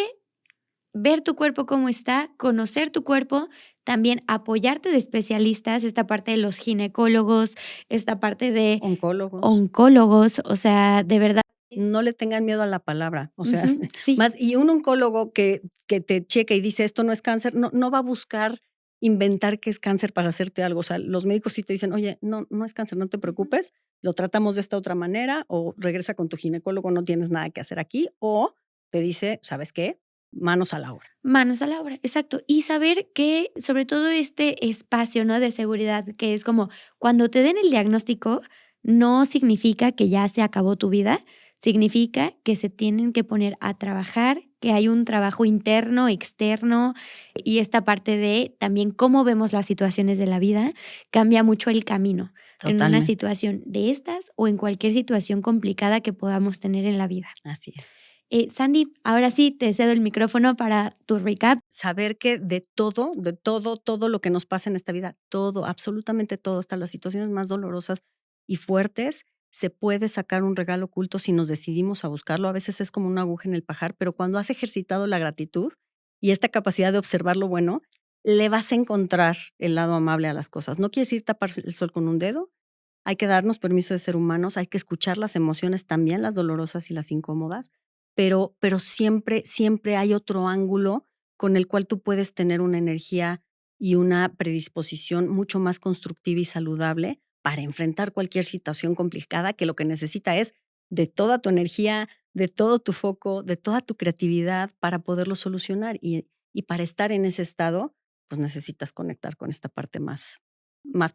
ver tu cuerpo cómo está, conocer tu cuerpo, también apoyarte de especialistas, esta parte de los ginecólogos, esta parte de Oncólogos, oncólogos, o sea, de verdad. no le tengan miedo a la palabra. O sea, Ujú, sí. más, y un oncólogo que te checa y dice esto no es cáncer, no va a buscar inventar que es cáncer para hacerte algo. O sea, los médicos sí te dicen, oye, no es cáncer, no te Ujú. preocupes, lo tratamos de esta otra manera, o regresa con tu ginecólogo, no tienes nada que hacer aquí, o te dice, ¿sabes qué? Manos a la obra. Manos a la obra, exacto. Y saber que, sobre todo este espacio, ¿no? De seguridad, que es como cuando te den el diagnóstico, no significa que ya se acabó tu vida, significa que se tienen que poner a trabajar, que hay un trabajo interno, externo, y esta parte de también cómo vemos las situaciones de la vida cambia mucho el camino en una Totalmente. situación de estas o en cualquier situación complicada que podamos tener en la vida. Así es. Sandy, ahora sí te cedo el micrófono para tu recap. Saber que todo lo que nos pasa en esta vida, todo, absolutamente todo, hasta las situaciones más dolorosas y fuertes, se puede sacar un regalo oculto si nos decidimos a buscarlo. A veces es como una aguja en el pajar, pero cuando has ejercitado la gratitud y esta capacidad de observar lo bueno, le vas a encontrar el lado amable a las cosas. No quiere decir tapar el sol con un dedo. Hay que darnos permiso de ser humanos, hay que escuchar las emociones, también las dolorosas y las incómodas, pero siempre, siempre hay otro ángulo con el cual tú puedes tener una energía y una predisposición mucho más constructiva y saludable para enfrentar cualquier situación complicada que lo que necesita es de toda tu energía, de todo tu foco, de toda tu creatividad para poderlo solucionar. Y para estar en ese estado, pues necesitas conectar con esta parte más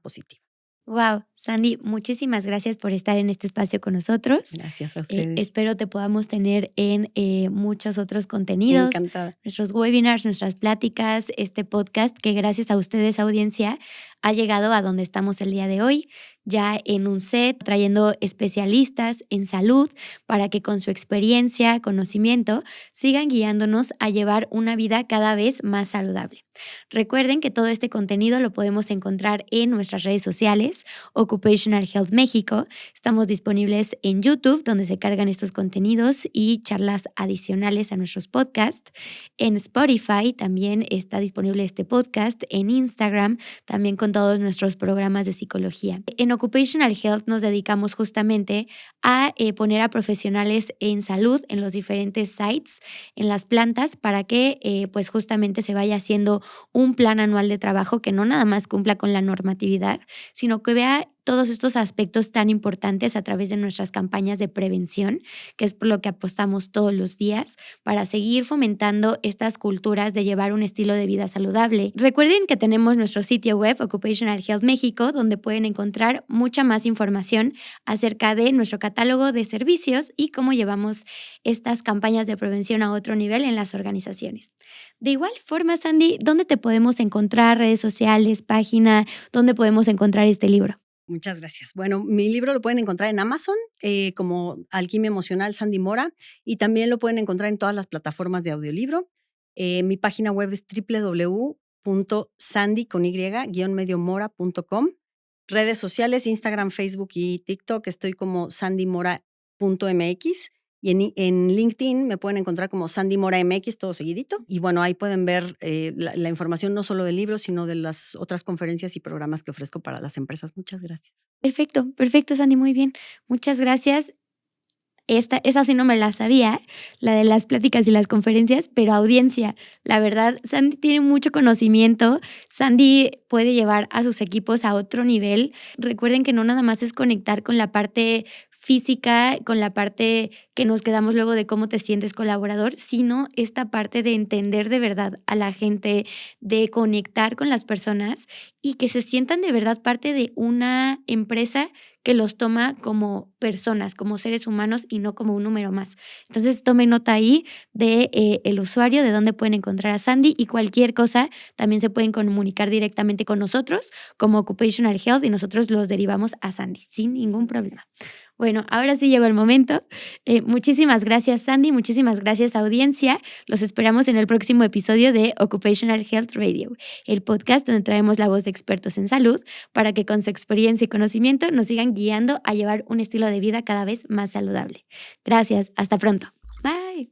positiva. Wow, Sandy, muchísimas gracias por estar en este espacio con nosotros. Gracias a ustedes. Espero te podamos tener en muchos otros contenidos, Encantada. nuestros webinars, nuestras pláticas, este podcast, que gracias a ustedes, audiencia, ha llegado a donde estamos el día de hoy, ya en un set, trayendo especialistas en salud para que con su experiencia, conocimiento, sigan guiándonos a llevar una vida cada vez más saludable. Recuerden que todo este contenido lo podemos encontrar en nuestras redes sociales, Occupational Health México. Estamos disponibles en YouTube, donde se cargan estos contenidos y charlas adicionales a nuestros podcasts. En Spotify también está disponible este podcast. En Instagram también con todos nuestros programas de psicología. En Occupational Health nos dedicamos justamente a poner a profesionales en salud en los diferentes sites, en las plantas, para que pues justamente se vaya haciendo un plan anual de trabajo que no nada más cumpla con la normatividad, sino que vea todos estos aspectos tan importantes a través de nuestras campañas de prevención, que es por lo que apostamos todos los días para seguir fomentando estas culturas de llevar un estilo de vida saludable. Recuerden que tenemos nuestro sitio web Occupational Health México, donde pueden encontrar mucha más información acerca de nuestro catálogo de servicios y cómo llevamos estas campañas de prevención a otro nivel en las organizaciones. De igual forma, Sandy, ¿dónde te podemos encontrar? Redes sociales, página, ¿dónde podemos encontrar este libro? Muchas gracias. Bueno, mi libro lo pueden encontrar en Amazon como Alquimia Emocional Sandy Mora, y también lo pueden encontrar en todas las plataformas de audiolibro. Mi página web es www.sandy-mora.com. Redes sociales, Instagram, Facebook y TikTok, estoy como sandymora.mx. Y en LinkedIn me pueden encontrar como Sandy Mora MX, todo seguidito. Y bueno, ahí pueden ver la información no solo del libro, sino de las otras conferencias y programas que ofrezco para las empresas. Muchas gracias. Perfecto, Sandy, muy bien. Muchas gracias. Esa sí no me la sabía, la de las pláticas y las conferencias, pero audiencia, la verdad, Sandy tiene mucho conocimiento, Sandy puede llevar a sus equipos a otro nivel. Recuerden que no nada más es conectar con la parte física, con la parte que nos quedamos luego de cómo te sientes colaborador, sino esta parte de entender de verdad a la gente, de conectar con las personas y que se sientan de verdad parte de una empresa que los toma como personas, como seres humanos y no como un número más. Entonces tomen nota ahí de el usuario, de dónde pueden encontrar a Sandy, y cualquier cosa también se pueden comunicar directamente con nosotros como Occupational Health y nosotros los derivamos a Sandy sin ningún problema. Bueno, ahora sí llegó el momento. Muchísimas gracias, Sandy. Muchísimas gracias, audiencia. Los esperamos en el próximo episodio de Occupational Health Radio, el podcast donde traemos la voz de expertos en salud para que con su experiencia y conocimiento nos sigan guiando a llevar un estilo de vida cada vez más saludable. Gracias. Hasta pronto. Bye.